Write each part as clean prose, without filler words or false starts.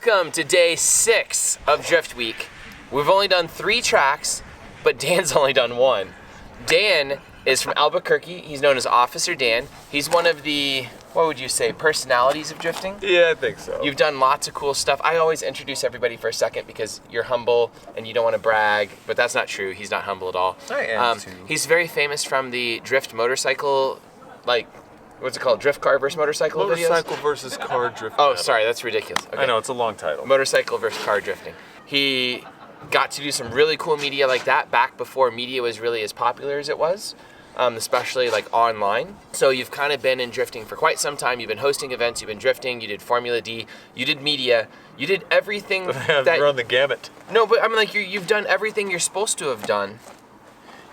Welcome to day 6 of Drift Week. We've only done 3 tracks, but Dan's only done 1. Dan is from Albuquerque. He's known as Officer Dan. He's one of the, what would you say, personalities of drifting? Yeah, I think so. You've done lots of cool stuff. I always introduce everybody for a second because you're humble and you don't want to brag, but that's not true. He's not humble at all. I am too. He's very famous from the drift motorcycle, like, what's it called? Drift car versus motorcycle videos? Motorcycle versus car drifting. Oh, sorry, that's ridiculous. Okay. I know, it's a long title. Motorcycle versus car drifting. He got to do some really cool media like that back before media was really as popular as it was, especially like online. So you've kind of been in drifting for quite some time. You've been hosting events, you've been drifting, you did Formula D, you did media, you did everything that... Run the gamut. No, but I mean, like, you've done everything you're supposed to have done,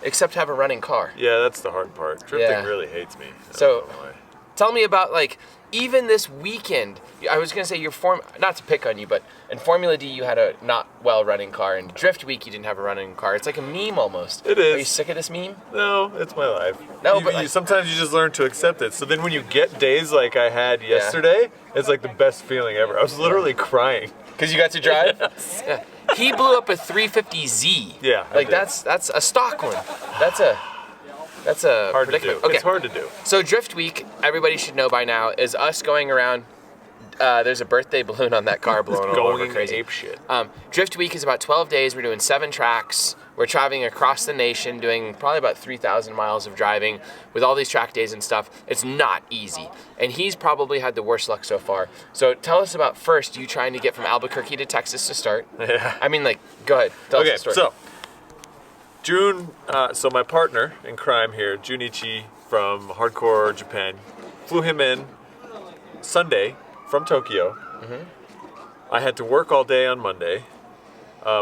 except have a running car. Yeah, that's the hard part. Drifting really hates me. So, tell me about, like, even this weekend, I was going to say not to pick on you, but in Formula D you had a not well running car. In Drift Week you didn't have a running car. It's like a meme almost. It is. Are you sick of this meme? No, it's my life. No, but like, sometimes you just learn to accept it. So then when you get days like I had yesterday, it's like the best feeling ever. I was literally crying. Because you got to drive? Yes. Yeah. He blew up a 350Z. Yeah. Like that's a stock one. That's a hard to do. Okay. It's hard to do. So Drift Week, everybody should know by now, is us going around. There's a birthday balloon on that car blowing all over crazy. Ape shit. Drift Week is about 12 days. We're doing 7 tracks. We're traveling across the nation, doing probably about 3,000 miles of driving with all these track days and stuff. It's not easy. And he's probably had the worst luck so far. So tell us about first you trying to get from Albuquerque to Texas to start. Yeah. I mean, like, go ahead. Tell us the story. So June, so my partner in crime here, Junichi from Hardcore Japan, flew him in Sunday from Tokyo. Mm-hmm. I had to work all day on Monday.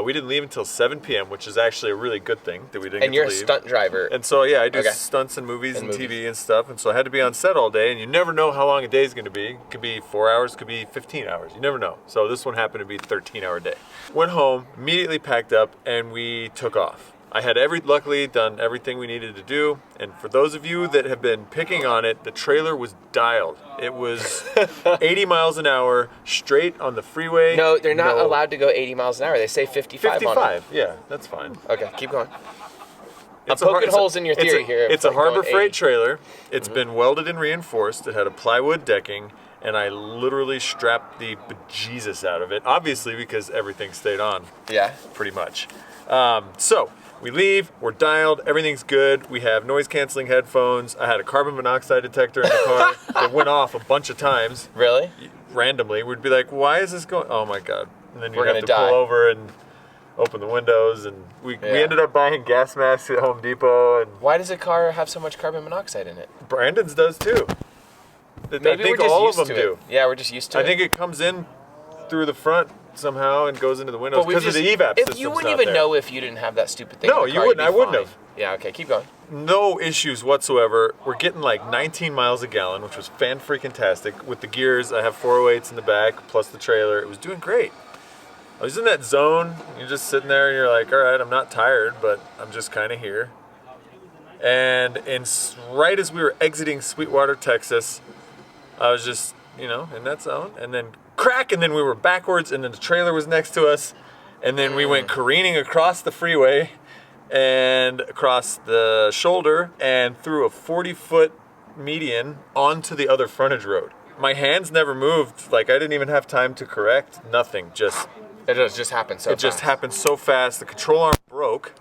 We didn't leave until 7 p.m., which is actually a really good thing that we didn't get to leave. And you're a stunt driver. And so, yeah, I do stunts and movies and TV and stuff. And so I had to be on set all day, and you never know how long a day is going to be. It could be 4 hours, it could be 15 hours. You never know. So this one happened to be a 13-hour day. Went home, immediately packed up, and we took off. I had luckily done everything we needed to do, and for those of you that have been picking on it, the trailer was dialed. It was 80 miles an hour, straight on the freeway. No, they're not allowed to go 80 miles an hour. They say 55 on it. 55, yeah, that's fine. Okay, keep going. I'm poking holes in your theory here. It's a Harbor Freight trailer. It's been welded and reinforced. It had a plywood decking, and I literally strapped the bejesus out of it, obviously because everything stayed on. Yeah. Pretty much. So we leave, we're dialed, everything's good. We have noise-canceling headphones. I had a carbon monoxide detector in the car that went off a bunch of times. Really? Randomly. We'd be like, why is this going? Oh my God. And then you'd have to die. pull over and open the windows. And we ended up buying gas masks at Home Depot. And why does a car have so much carbon monoxide in it? Brandon's does too. Maybe I think we're just all used of them to do. It. Yeah, we're just used to it. I think it comes in through the front somehow and goes into the windows because of the evap system. You wouldn't even know if you didn't have that stupid thing. No, in the you car, wouldn't. I wouldn't have. Yeah, okay, keep going. No issues whatsoever. We're getting like 19 miles a gallon, which was fan-freaking-tastic. With the gears, I have 408s in the back, plus the trailer. It was doing great. I was in that zone. You're just sitting there and you're like, all right, I'm not tired, but I'm just kind of here. And right as we were exiting Sweetwater, Texas, I was just, in that zone. And then crack, and then we were backwards, and then the trailer was next to us. And then we went careening across the freeway and across the shoulder and through a 40-foot median onto the other frontage road. My hands never moved. Like, I didn't even have time to correct. Nothing. It just happened so fast. It just happened so fast. The control arm broke.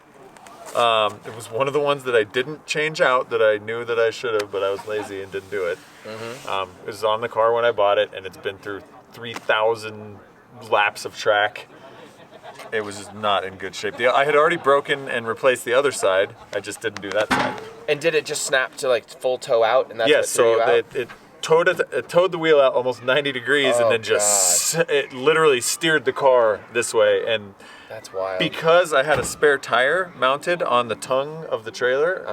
It was one of the ones that I didn't change out that I knew that I should have, but I was lazy and didn't do it. Mm-hmm. It was on the car when I bought it, and it's been through 3,000 laps of track. It was just not in good shape. I had already broken and replaced the other side. I just didn't do that side. And did it just snap to like full toe out? And that's yes, what threw you out? It towed the wheel out almost 90 degrees, and then it literally steered the car this way. And that's wild. Because I had a spare tire mounted on the tongue of the trailer,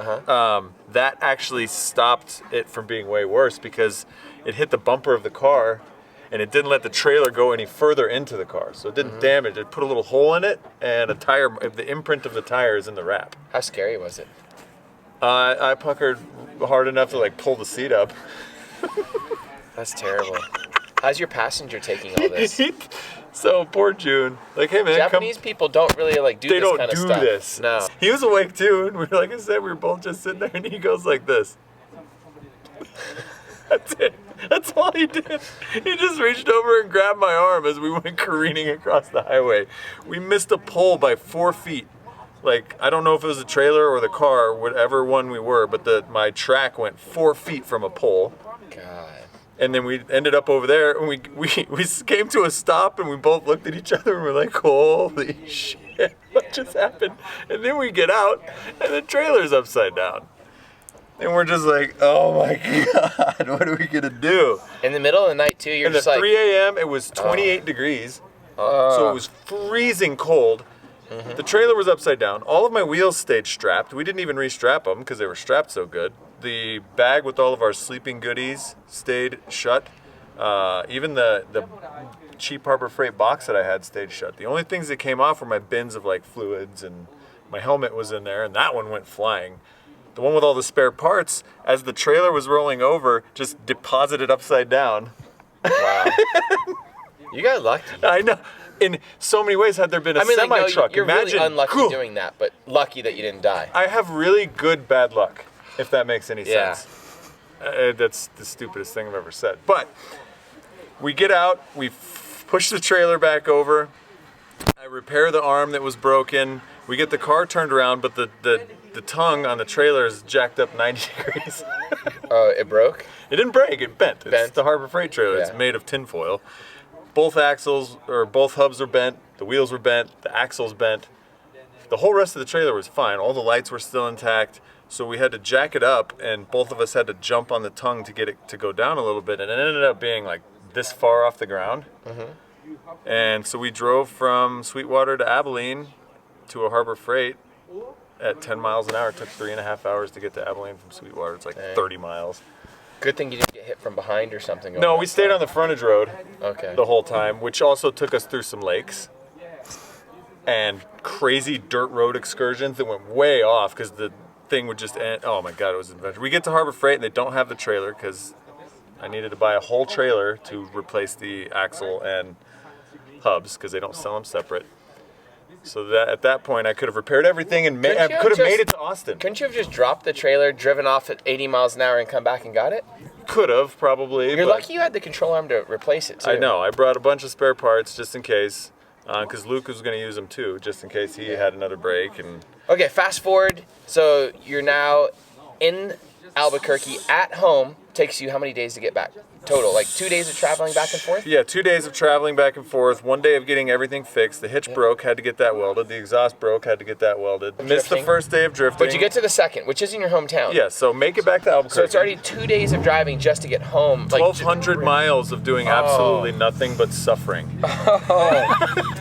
that actually stopped it from being way worse because it hit the bumper of the car and it didn't let the trailer go any further into the car. So it didn't damage. It put a little hole in it, and the imprint of the tire is in the wrap. How scary was it? I puckered hard enough to like pull the seat up. That's terrible. How's your passenger taking all this? So poor June. Like, hey man, Japanese people don't really like do they this don't kind of do stuff. this. No. He was awake too, and like I said, we were both just sitting there, and he goes like this. That's it. That's all he did. He just reached over and grabbed my arm as we went careening across the highway. We missed a pole by 4 feet. Like, I don't know if it was the trailer or the car, whatever one we were, but my track went 4 feet from a pole. God. And then we ended up over there, and we came to a stop, and we both looked at each other, and we're like, holy shit, what just happened? And then we get out, and the trailer's upside down. And we're just like, oh my God, what are we gonna do? In the middle of the night too, you're And just at like 3 a.m., it was 28 degrees, so it was freezing cold. Mm-hmm. The trailer was upside down. All of my wheels stayed strapped. We didn't even restrap them because they were strapped so good. The bag with all of our sleeping goodies stayed shut. Even the cheap Harbor Freight box that I had stayed shut. The only things that came off were my bins of like fluids, and my helmet was in there, and that one went flying. The one with all the spare parts, as the trailer was rolling over, just deposited upside down. wow. You got lucky. I know. In so many ways, had there been a semi truck, you're imagine. really unlucky doing that, but lucky that you didn't die. I have really good bad luck, if that makes any Yeah. sense. That's the stupidest thing I've ever said. But we get out, we push the trailer back over. I repair the arm that was broken. We get the car turned around, but the tongue on the trailer is jacked up 90 degrees. Oh, it broke? It didn't break, it bent. It's Bent. the Harbor Freight trailer. Yeah. It's made of tinfoil. Both axles, or both hubs were bent. The wheels were bent. The axles bent. The whole rest of the trailer was fine. All the lights were still intact. So we had to jack it up, and both of us had to jump on the tongue to get it to go down a little bit. And it ended up being like this far off the ground. Mm-hmm. And so we drove from Sweetwater to Abilene to a Harbor Freight at 10 miles an hour. It took 3.5 hours to get to Abilene from Sweetwater. It's like 30 miles. Good thing you didn't get hit from behind or something. No, we stayed on the frontage road Okay. the whole time, which also took us through some lakes and crazy dirt road excursions that went way off because the thing would just end. Oh my God, it was an adventure. We get to Harbor Freight and they don't have the trailer because I needed to buy a whole trailer to replace the axle and hubs because they don't sell them separate. So that at that point I could have repaired everything and I could have made it to Austin. Couldn't you have just dropped the trailer, driven off at 80 miles an hour, and come back and got it? Could have, probably. You're but lucky you had the control arm to replace it, too. I know. I brought a bunch of spare parts just in case, because Luke was going to use them too, just in case he had another break. And Okay, fast forward. So you're now in Albuquerque at home. Takes you how many days to get back? Total, like 2 days of traveling back and forth? yeah, 2 days of traveling back and forth. 1 day of getting everything fixed. The hitch broke, had to get that welded. The exhaust broke, had to get that welded. Missed the Drifting? first day of drifting. But you get to the second, which is in your hometown. Yeah, so make it back to Albuquerque. So it's already 2 days of driving just to get home. Like, 1,200 miles of doing absolutely nothing but suffering.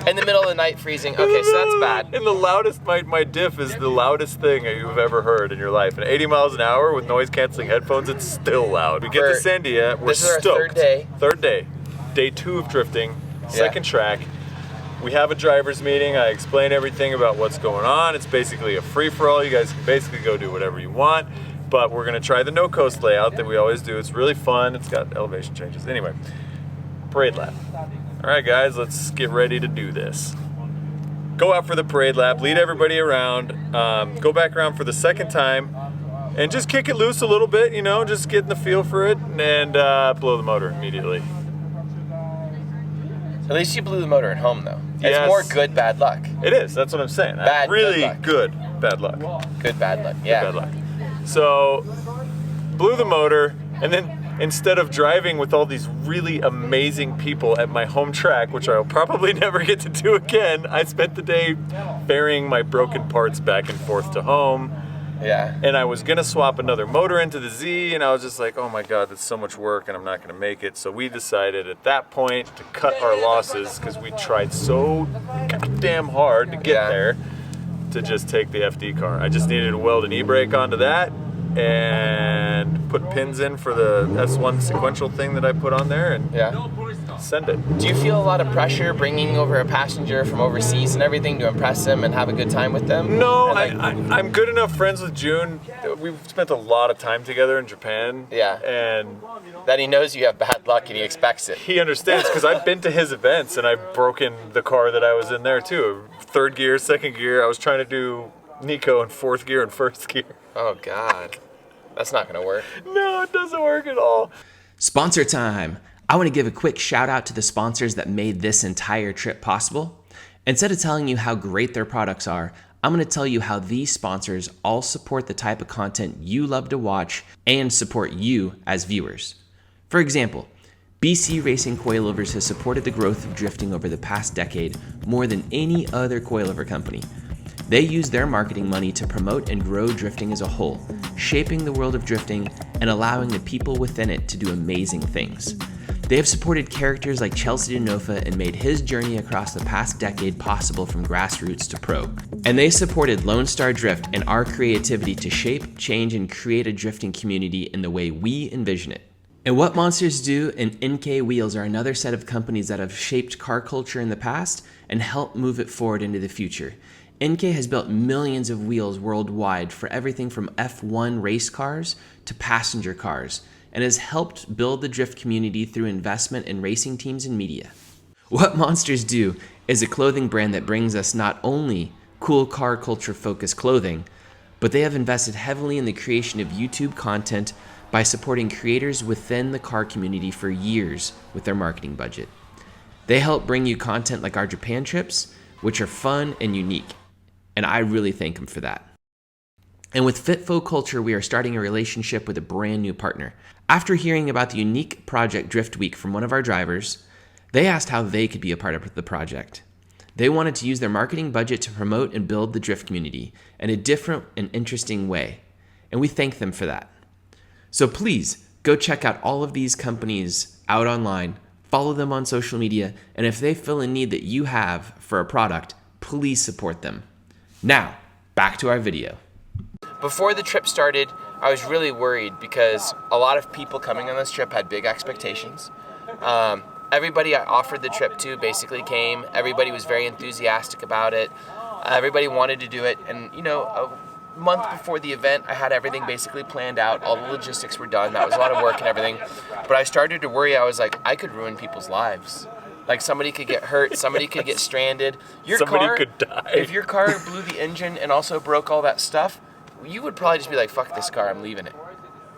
in the middle of the night, freezing. Okay, so that's bad. And the loudest, my diff is the loudest thing you've ever heard in your life. And 80 miles an hour with noise-canceling headphones, it's still loud. We get to Sandia, we're This is our stoked. third day. Third day. Day 2 of drifting, second track. We have a driver's meeting. I explain everything about what's going on. It's basically a free-for-all. You guys can basically go do whatever you want. But we're going to try the no-coast layout that we always do. It's really fun. It's got elevation changes. Anyway, parade lap. All right, guys, let's get ready to do this. Go out for the parade lap, lead everybody around, go back around for the second time, and just kick it loose a little bit, you know, just getting the feel for it, and blow the motor immediately. At least you blew the motor at home, though. Yes. It's more good, bad luck. It is, that's what I'm saying. Bad, really good bad luck. Good, bad luck. Yeah. Bad luck. So, blew the motor, and then instead of driving with all these really amazing people at my home track, which I'll probably never get to do again, I spent the day ferrying my broken parts back and forth to home. Yeah. And I was gonna swap another motor into the Z, and I was just like, oh my God, that's so much work, and I'm not gonna make it. So we decided at that point to cut our losses, because we tried so goddamn hard to get there, to just take the FD car. I just needed to weld an e-brake onto that, and put pins in for the S1 sequential thing that I put on there, and send it. Do you feel a lot of pressure bringing over a passenger from overseas and everything to impress them and have a good time with them? No, And, I'm good enough friends with June. We've spent a lot of time together in Japan. Yeah. And that he knows you have bad luck and he expects it. he understands because I've been to his events and I've broken the car that I was in there too. 3rd gear, 2nd gear. I was trying to do Nico in 4th gear and 1st gear. Oh, God. That's not going to work. No, it doesn't work at all. Sponsor time. I want to give a quick shout out to the sponsors that made this entire trip possible. Instead of telling you how great their products are, I'm going to tell you how these sponsors all support the type of content you love to watch and support you as viewers. For example, BC Racing Coilovers has supported the growth of drifting over the past decade more than any other coilover company. They use their marketing money to promote and grow drifting as a whole, shaping the world of drifting and allowing the people within it to do amazing things. They have supported characters like Chelsea Denofa and made his journey across the past decade possible from grassroots to pro. And they supported Lone Star Drift and our creativity to shape, change, and create a drifting community in the way we envision it. And What Monsters Do and NK Wheels are another set of companies that have shaped car culture in the past and helped move it forward into the future. NK has built millions of wheels worldwide for everything from F1 race cars to passenger cars, and has helped build the drift community through investment in racing teams and media. What Monsters Do is a clothing brand that brings us not only cool car culture focused clothing, but they have invested heavily in the creation of YouTube content by supporting creators within the car community for years with their marketing budget. They help bring you content like our Japan trips, which are fun and unique, and I really thank them for that. And with Fitfo Culture, we are starting a relationship with a brand new partner. After hearing about the unique project Drift Week from one of our drivers, they asked how they could be a part of the project. They wanted to use their marketing budget to promote and build the drift community in a different and interesting way, and we thank them for that. So please go check out all of these companies out online, follow them on social media, and if they fill a need that you have for a product, please support them. Now, back to our video. Before the trip started, I was really worried because a lot of people coming on this trip had big expectations. Everybody I offered the trip to basically came. Everybody was very enthusiastic about it. Everybody wanted to do it. And, you know, a month before the event, I had everything basically planned out. All the logistics were done. That was a lot of work and everything. But I started to worry. I was like, I could ruin people's lives. Like, somebody could get hurt. Somebody could get stranded. Somebody could die. If your car blew the engine and also broke all that stuff, you would probably just be like, fuck this car, I'm leaving it.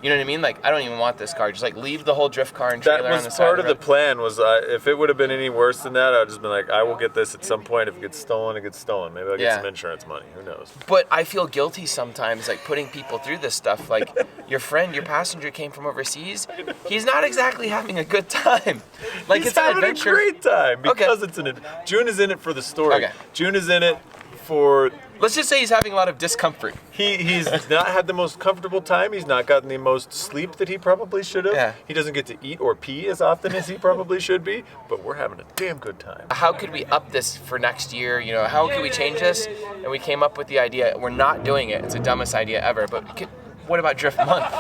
You know what I mean? Like, I don't even want this car. Just like leave the whole drift car and trailer on the side. That was part of the plan. Was if it would have been any worse than that, I'd just been like, I will get this at some point. If it gets stolen, it gets stolen. Maybe I'll get some insurance money. Who knows? But I feel guilty sometimes, like putting people through this stuff. Like your friend, your passenger came from overseas. He's not exactly having a good time. Like He's it's an having adventure. a great time because it's June is in it for the story. Okay. June is in it for. Let's just say he's having a lot of discomfort. He's not had the most comfortable time. He's not gotten the most sleep that he probably should have. Yeah. He doesn't get to eat or pee as often as he probably should be. But we're having a damn good time. How could we up this for next year? You know, how could we change this? And we came up with the idea. We're not doing it. It's the dumbest idea ever. But what about Drift Month?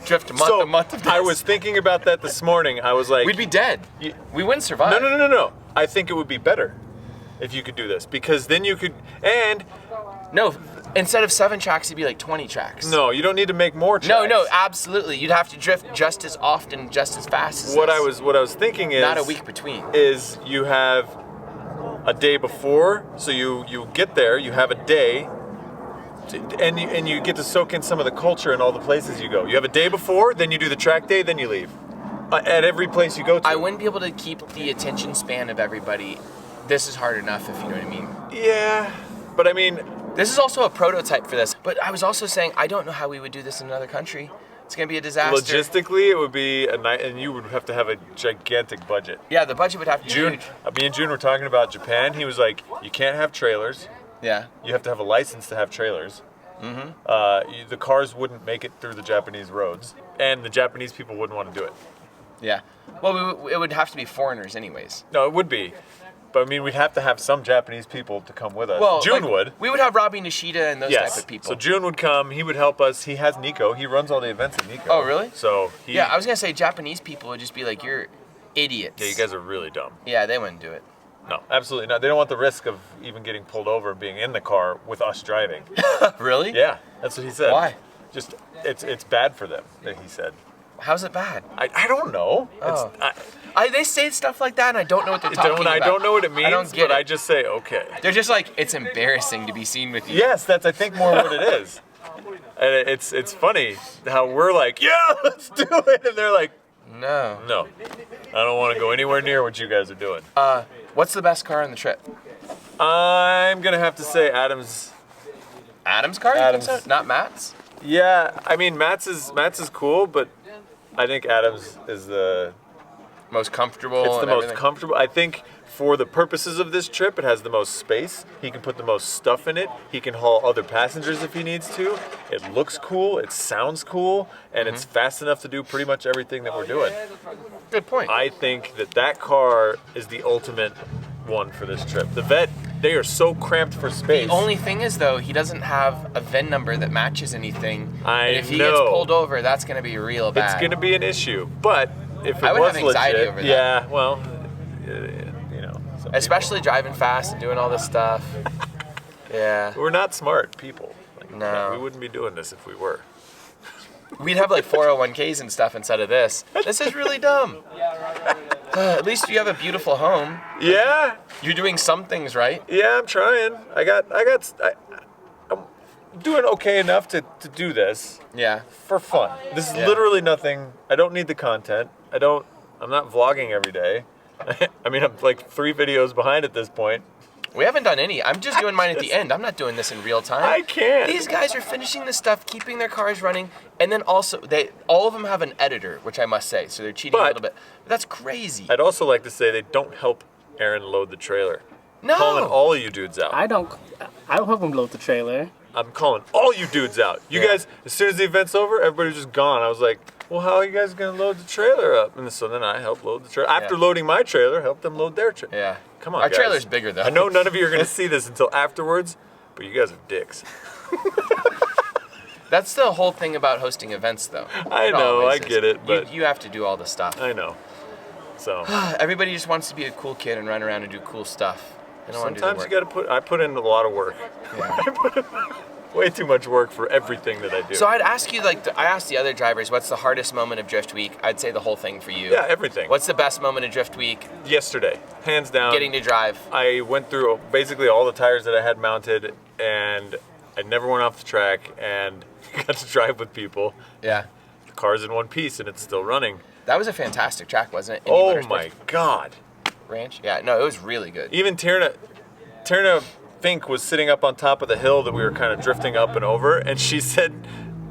Drift Month, So a month of this. I was thinking about that this morning. I was like, We'd be dead. We wouldn't survive. No. I think it would be better if you could do this because then you could No, instead of 7 tracks, it'd be like 20 tracks. No, you don't need to make more tracks. No, absolutely. You'd have to drift just as often, just as fast as What this. I was thinking is Not a week between. Is you have a day before, so you get there, you have a day, and you get to soak in some of the culture in all the places you go. You have a day before, then you do the track day, then you leave. At every place you go to. I wouldn't be able to keep the attention span of everybody. This is hard enough, if you know what I mean. Yeah, but I mean. This is also a prototype for this. But I was also saying, I don't know how we would do this in another country. It's going to be a disaster. Logistically, it would be a night, and you would have to have a gigantic budget. Yeah, the budget would have to be huge. Me and June were talking about Japan. He was like, you can't have trailers. Yeah. You have to have a license to have trailers. Mm-hmm. The cars wouldn't make it through the Japanese roads, and the Japanese people wouldn't want to do it. Yeah. Well, it would have to be foreigners anyways. No, it would be. But I mean, we'd have to have some Japanese people to come with us. Well, June would. We would have Robbie Nishida and those type of people. So June would come. He would help us. He has Nico. He runs all the events at Nico. Oh, really? So Yeah, I was gonna say Japanese people would just be like, you're idiots. Yeah, you guys are really dumb. Yeah, they wouldn't do it. No, absolutely not. They don't want the risk of even getting pulled over and being in the car with us driving. Really? Yeah, that's what he said. Why? Just, it's bad for them, that he said. How's it bad? I don't know. Oh. They say stuff like that, and I don't know what they're talking about. I don't know what it means, I don't get but it. I just say, okay. They're just like, it's embarrassing to be seen with you. Yes, that's, I think, more what it is. And it's funny how we're like, yeah, let's do it. And they're like, No. no, I don't want to go anywhere near what you guys are doing. What's the best car on the trip? I'm going to have to say Adam's. Adam's car? Adam's. You think so? Not Matt's? Yeah, I mean, Matt's is cool, but I think Adam's is the Most comfortable. It's the and most everything? comfortable. I think for the purposes of this trip, it has the most space. He can put the most stuff in it. He can haul other passengers if he needs to. It looks cool. It sounds cool. And it's fast enough to do pretty much everything that we're doing. Good point. I think that car is the ultimate one for this trip. The Vet, they are so cramped for space. The only thing is, though, he doesn't have a VIN number that matches anything. And if he know. gets pulled over, that's going to be real bad. It's going to be an issue. But if it I would was have anxiety legit, over that. yeah, well, you know. some Especially driving fast and doing all this stuff. Yeah. people. We're not smart people. Like, No. we wouldn't be doing this if we were. We'd have like 401ks and stuff instead of this. This is really dumb. At least you have a beautiful home. Yeah, You're doing some things right. yeah, I'm trying. I'm doing okay enough to do this Yeah. for fun. This is Yeah. literally nothing. I don't need the content. I'm not vlogging every day. I mean, I'm like 3 videos behind at this point. We haven't done any. I'm just doing mine at the end. I'm not doing this in real time. I can't. These guys are finishing the stuff, keeping their cars running, and then also all of them have an editor, which I must say, so they're cheating a But- little bit. But that's crazy. I'd also like to say they don't help Aaron load the trailer. No. Calling all of you dudes out. I don't help him load the trailer. I'm calling all you dudes out. You Yeah. guys, as soon as the event's over, everybody's just gone. I was like, well, how are you guys gonna load the trailer up? And so then I helped load the trailer. After Yeah. loading my trailer, help them load their trailer. Yeah. Come on, Our guys. trailer's bigger, though. I know none of you are gonna see this until afterwards, but you guys are dicks. That's the whole thing about hosting events, though. I It know, always I is. get it, but- You have to do all the stuff. I know. So Everybody just wants to be a cool kid and run around and do cool stuff. They don't want to do the sometimes you work. I put in a lot of work. Yeah. Way too much work for everything that I do. So I'd ask you, I asked the other drivers, what's the hardest moment of Drift Week? I'd say the whole thing for you. yeah, everything. What's the best moment of Drift Week? Yesterday, hands down. Getting to drive. I went through basically all the tires that I had mounted, and I never went off the track, and got to drive with people. Yeah. The car's in one piece, and it's still running. That was a fantastic track, wasn't it? Indy Oh Motorsports my God! Ranch? Yeah, no, it was really good. Even Tierna Fink was sitting up on top of the hill that we were kind of drifting up and over, and she said,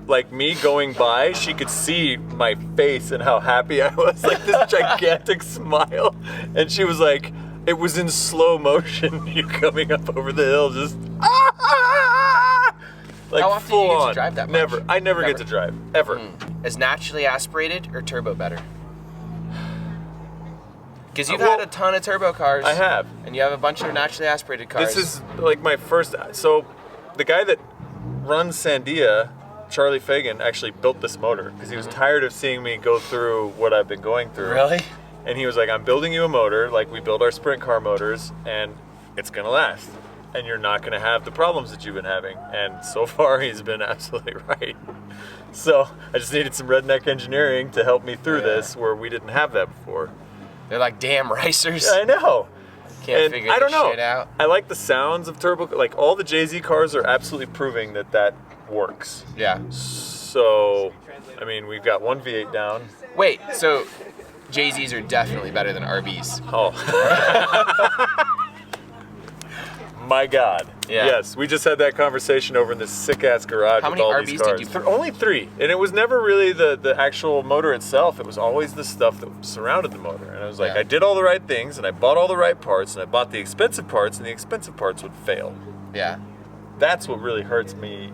like me going by, she could see my face and how happy I was, like this gigantic smile, and she was like, it was in slow motion, you coming up over the hill, just like How often do full you get to on. drive that much? Never. I never get Never. to drive ever. Is naturally aspirated or turbo better? Because you've Well, had a ton of turbo cars. I have. And you have a bunch of naturally aspirated cars. This is like my first. So, the guy that runs Sandia, Charlie Fagan, actually built this motor because he was tired of seeing me go through what I've been going through. Really? And he was like, "I'm building you a motor like we build our sprint car motors, and it's gonna last, and you're not gonna have the problems that you've been having." And so far, he's been absolutely right. So I just needed some redneck engineering to help me through Yeah. this, where we didn't have that before. They're like, damn racers. I know. Can't And figure I don't this know. shit out. I like the sounds of turbo. Like all the Jay-Z cars are absolutely proving that works. Yeah. So, I mean, we've got one V8 down. Wait, so Jay-Z's are definitely better than RBs. Oh. My God. Yeah. Yes, we just had that conversation over in this sick-ass garage How with many all RBs these did cars. you put? Only 3. And it was never really the actual motor itself. It was always the stuff that surrounded the motor. And I was like, Yeah. I did all the right things, and I bought all the right parts, and I bought the expensive parts, and the expensive parts would fail. Yeah. That's what really hurts me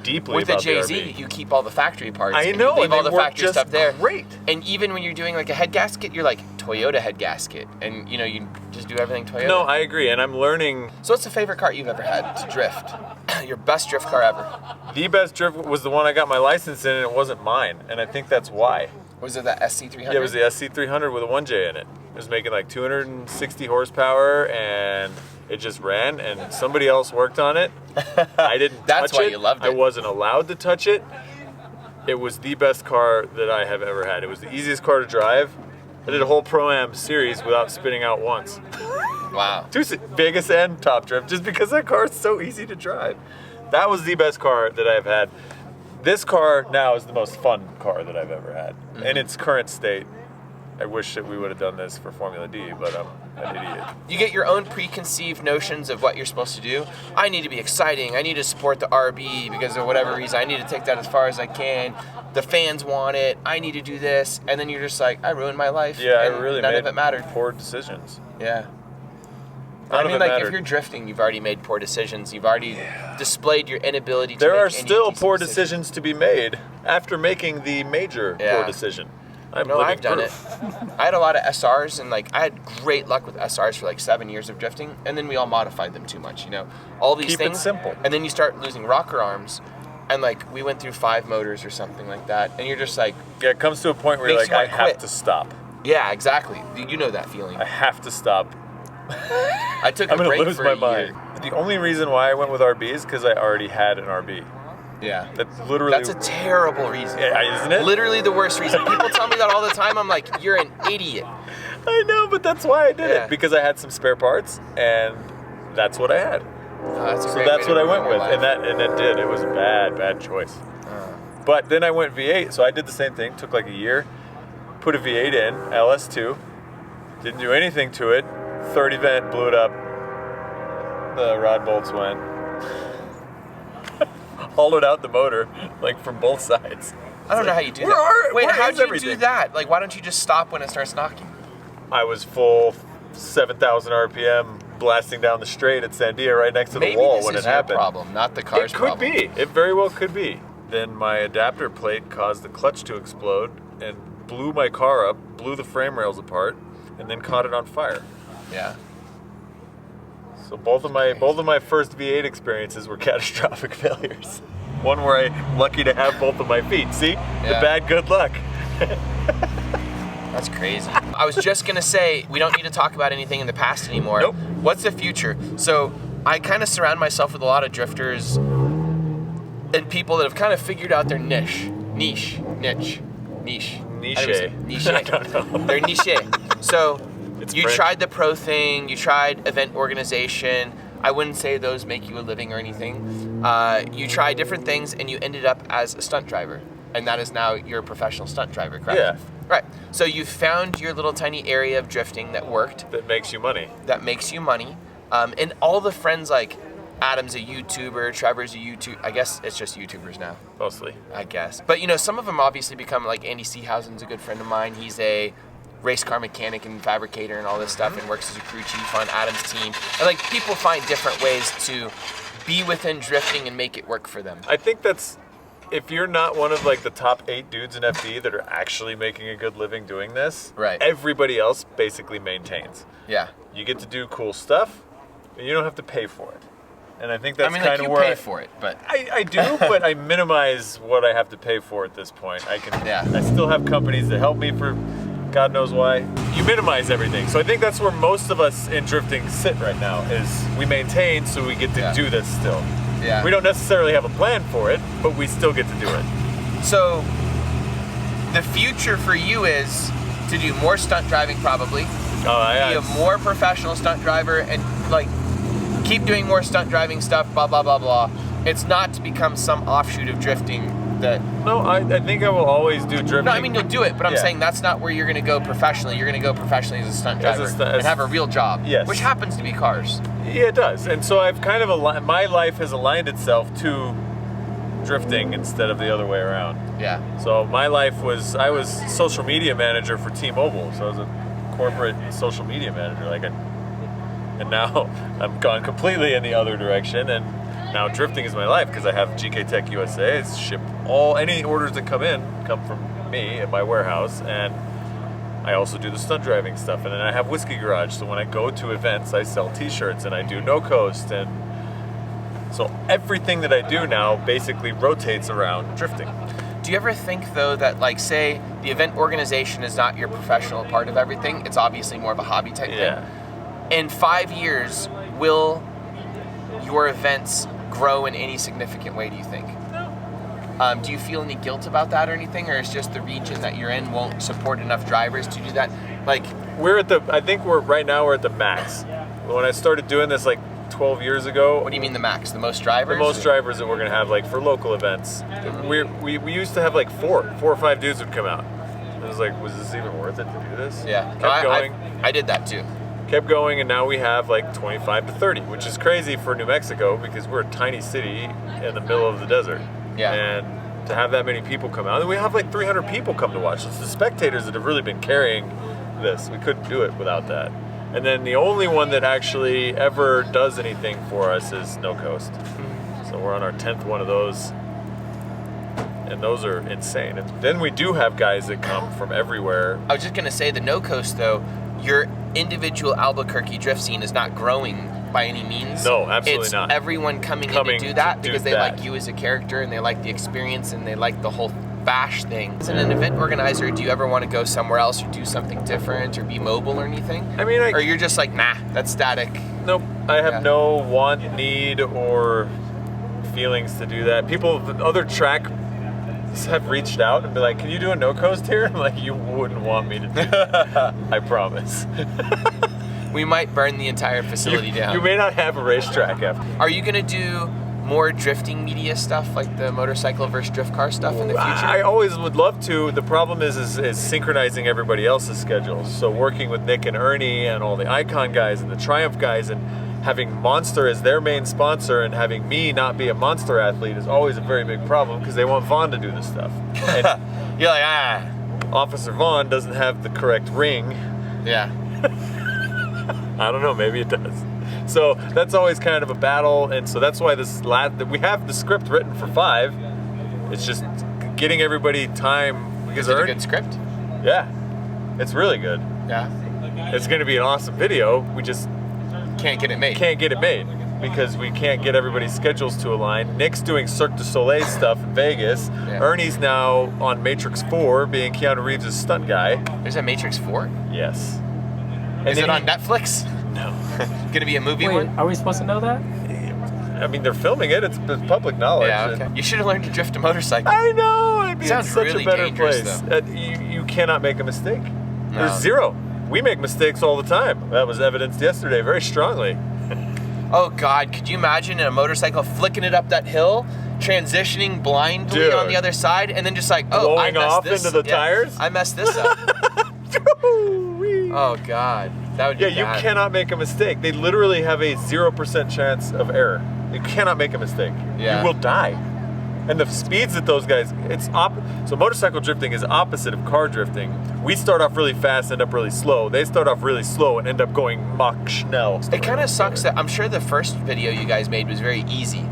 deeply With the about Jay-Z, the RB. you keep all the factory parts. I and know, you leave and all they the work factory just stuff there. great. And even when you're doing like a head gasket, you're like Toyota head gasket, and you know you just do everything Toyota. No, I agree, and I'm learning. So what's the favorite car you've ever had to drift? Your best drift car ever? The best drift was the one I got my license in, and it wasn't mine, and I think that's why. Was it that SC300? Yeah, it was the SC300 with a 1J in it. It was making like 260 horsepower, and it just ran, and somebody else worked on it. I didn't That's touch why it. you loved it. I wasn't allowed to touch it. It was the best car that I have ever had. It was the easiest car to drive. I did a whole Pro-Am series without spinning out once. Wow. Vegas and Top Drift, just because that car is so easy to drive. That was the best car that I've had. This car now is the most fun car that I've ever had. In its current state. I wish that we would have done this for Formula D, but I'm an idiot. You get your own preconceived notions of what you're supposed to do. I need to be exciting. I need to support the RB because of whatever reason. I need to take that as far as I can. The fans want it. I need to do this. And then you're just like, I ruined my life. Yeah, I and really none made of it mattered. poor decisions. Yeah. None I of mean, it like, mattered. if you're drifting, you've already made poor decisions. You've already displayed your inability to There make are any still decent poor decisions. decisions to be made after making the major poor decision. I'm No, living I've done proof. it. I had a lot of SRs, and like I had great luck with SRs for like 7 years of drifting, and then we all modified them too much, you know. All these Keep it things. simple. And then you start losing rocker arms, and like we went through 5 motors or something like that, and you're just like, Yeah, it comes to a point where you're Makes like, you I wanna have quit. to stop. yeah, exactly. You know that feeling. I have to stop. I took a I'm gonna break lose for my a mind. year. The only reason why I went with RB is because I already had an RB. Yeah. That's literally. That's a terrible reason. Yeah, isn't it? Literally the worst reason. People tell me that all the time. I'm like, you're an idiot. I know, but that's why I did Yeah. it, because I had some spare parts, and that's what I had. No, that's a So great that's way what to I went ruin with, your life. and that did. It was a bad choice. But then I went V8, so I did the same thing. Took like a year, put a V8 in, LS2, didn't do anything to it. Third event, blew it up. The rod bolts went. Hollowed out the motor, like from both sides. I don't know how you do Where that. Wait, where how is do you everything? do that? Like, why don't you just stop when it starts knocking? I was full 7,000 RPM blasting down the straight at Sandia right next to the Maybe wall this when is it your happened. problem, not the car's It could problem. be. It very well could be. Then my adapter plate caused the clutch to explode and blew my car up, blew the frame rails apart, and then caught it on fire. Yeah. So both of my first V8 experiences were catastrophic failures. One where I'm lucky to have both of my feet. See? The Yeah. bad good luck. That's crazy. I was just gonna say, we don't need to talk about anything in the past anymore. Nope. What's the future? So I kind of surround myself with a lot of drifters and people that have kind of figured out their niche. Niche. Niche. I don't know. They're niche. So It's you French. tried the pro thing, you tried event organization. I wouldn't say those make you a living or anything. You tried different things and you ended up as a stunt driver. And that is now you're a professional stunt driver, correct? Yeah. Right. So you found your little tiny area of drifting that worked, That makes you money. that makes you money. And all the friends, like Adam's a YouTuber, Trevor's a YouTuber. I guess it's just YouTubers now, Mostly. I guess. But you know, some of them obviously become, like Andy Seehausen's a good friend of mine. He's a race car mechanic and fabricator and all this stuff and works as a crew chief on Adam's team. And like people find different ways to be within drifting and make it work for them. I think that's, if you're not one of like the top 8 dudes in FD that are actually making a good living doing this, Right. everybody else basically maintains. Yeah. You get to do cool stuff, and you don't have to pay for it. And I think that's I mean, kind like of you where pay for it, but I do, but I minimize what I have to pay for at this point. I Yeah. still have companies that help me for God knows why. You minimize everything. So I think that's where most of us in drifting sit right now, is we maintain so we get to Yeah. do this still. yeah. We don't necessarily have a plan for it, but we still get to do it. So the future for you is to do more stunt driving, probably. Be a more professional stunt driver and like keep doing more stunt driving stuff, blah blah blah blah. It's not to become some offshoot of drifting that No, I think I will always do drifting. no, I mean you'll do it, but I'm Yeah. saying that's not where you're gonna go professionally. You're gonna go professionally as a stunt As a driver stu- and have a real job. Yes. Which happens to be cars. Yeah, it does. And so I've kind of my life has aligned itself to drifting instead of the other way around. Yeah. So my life was, I was social media manager for T-Mobile. So I was a corporate social media manager. And now I'm gone completely in the other direction. And now drifting is my life because I have GK Tech USA. It's shipped any orders that come from me at my warehouse. And I also do the stunt driving stuff. And then I have Whiskey Garage. So when I go to events, I sell t-shirts and I do no coast. And so everything that I do now basically rotates around drifting. Do Do you ever think though that, like, say the event organization is not your professional part of everything, it's obviously more of a hobby type thing. In 5 years, will your events grow in any significant way, do you think? Do you feel any guilt about that or anything, or is just the region that you're in won't support enough drivers to do that? Like, I think right now we're at the max. When I started doing this like 12 years ago. What do you mean the max? The most drivers? The most drivers that we're gonna have, like, for local events. We used to have like four or five dudes would come out. It was like, was this even worth it to do this? Yeah. Kept going. I did that too. Kept going, and now we have like 25 to 30, which is crazy for New Mexico because we're a tiny city in the middle of the desert. Yeah. And to have that many people come out, and we have like 300 people come to watch. It's the spectators that have really been carrying this. We couldn't do it without that. And then the only one that actually ever does anything for us is No Coast. So we're on our 10th one of those, and those are insane. And then we do have guys that come from everywhere. I was just gonna say the No Coast though, your individual Albuquerque drift scene is not growing by any means. No, absolutely it's not. Everyone coming in to do that because they like you as a character and they like the experience and they like the whole bash thing. As an event organizer, do you ever want to go somewhere else or do something different or be mobile or anything? I mean, or you're just like, nah, that's static. Nope. I have no want, need, or feelings to do that. People, other track have reached out and be like, can you do a No Coast here? I'm like, you wouldn't want me to do that. I promise. We might burn the entire facility down. You may not have a racetrack after. Are you gonna do more drifting media stuff, like the motorcycle versus drift car stuff in the future? I always would love to. The problem is synchronizing everybody else's schedules. So working with Nick and Ernie and all the Icon guys and the Triumph guys and having Monster as their main sponsor and having me not be a Monster athlete is always a very big problem because they want Vaughn to do this stuff. And you're like, Officer Vaughn doesn't have the correct ring. Yeah. I don't know, maybe it does. So that's always kind of a battle, and so that's why we have the script written for 5. It's just getting everybody time. Because is it a good script? Yeah, it's really good. Yeah. It's going to be an awesome video. We just can't get it made. Can't get it made because we can't get everybody's schedules to align. Nick's doing Cirque du Soleil stuff in Vegas. Yeah. Ernie's now on Matrix 4, being Keanu Reeves' stunt guy. There's a Matrix 4? Yes. Is it on Netflix? No. Gonna be a movie Wait, one? Are we supposed to know that? I mean, they're filming it. It's public knowledge. Yeah, okay. You should have learned to drift a motorcycle. I know. I'd be in such really a better place. You cannot make a mistake. No. There's zero. We make mistakes all the time. That was evidenced yesterday very strongly. Oh, God. Could you imagine a motorcycle flicking it up that hill, transitioning blindly on the other side, and then just like, oh, blowing off into the tires? I messed this up. Oh, God. That would be bad. You cannot make a mistake. They literally have a 0% chance of error. You cannot make a mistake. Yeah. You will die. And the speeds that those guys, so motorcycle drifting is opposite of car drifting. We start off really fast, end up really slow. They start off really slow and end up going Mach schnell. It kind of sucks that I'm sure the first video you guys made was very easy.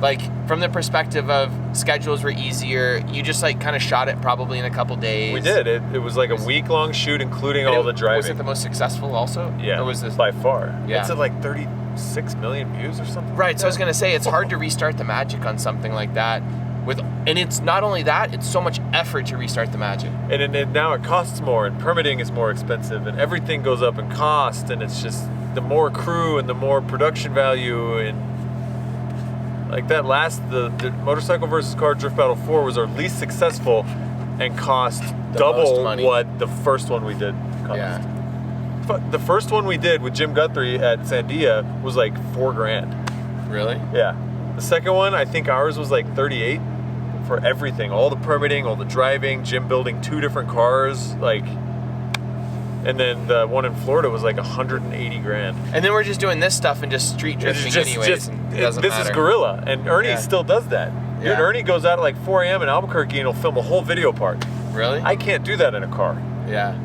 Like, from the perspective of schedules were easier, you just like kind of shot it probably in a couple days. We did. It was like a week-long shoot, including all the driving. Was it the most successful also? Yeah, or was this by far. Yeah. It's at like 36 million views or something. Right, so I was going to say, it's hard to restart the magic on something like that. And it's not only that, it's so much effort to restart the magic. And now it costs more, and permitting is more expensive, and everything goes up in cost, and it's just the more crew and the more production value, and like that the Motorcycle versus Car Drift Battle 4 was our least successful and cost double what the first one we did cost. Yeah. The first one we did with Jim Guthrie at Sandia was like $4,000. Really? Yeah. The second one, I think ours was like 38 for everything, all the permitting, all the driving, Jim building 2 different cars, like, and then the one in Florida was like $180,000. And then we're just doing this stuff and just street drifting anyways. It doesn't this matter. is guerrilla, and Ernie still does that. Dude, Ernie goes out at like 4 a.m. in Albuquerque and he'll film a whole video part. Really? I can't do that in a car. Yeah.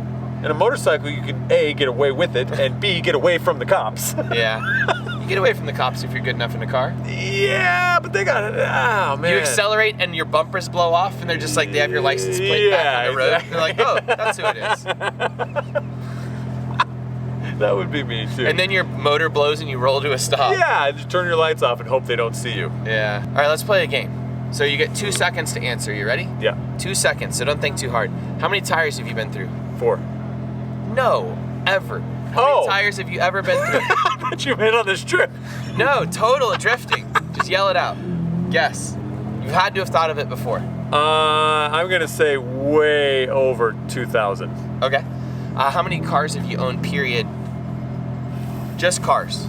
In a motorcycle, you can A, get away with it, and B, get away from the cops. Yeah. You get away from the cops if you're good enough in a car. Yeah, but they got it. Oh, man. You accelerate and your bumpers blow off and they're just like, they have your license plate back on the road. Exactly. They're like, oh, that's who it is. That would be me too. And then your motor blows and you roll to a stop. Yeah, just turn your lights off and hope they don't see you. Yeah. All right, let's play a game. So you get 2 seconds to answer. You ready? Yeah. 2 seconds, so don't think too hard. How many tires have you been through? 4. No, ever. How many tires have you ever been through? I thought you meant on this trip. No, total drifting. Just yell it out. Guess. You had to have thought of it before. I'm gonna say way over 2,000. Okay. How many cars have you owned, period? Just cars.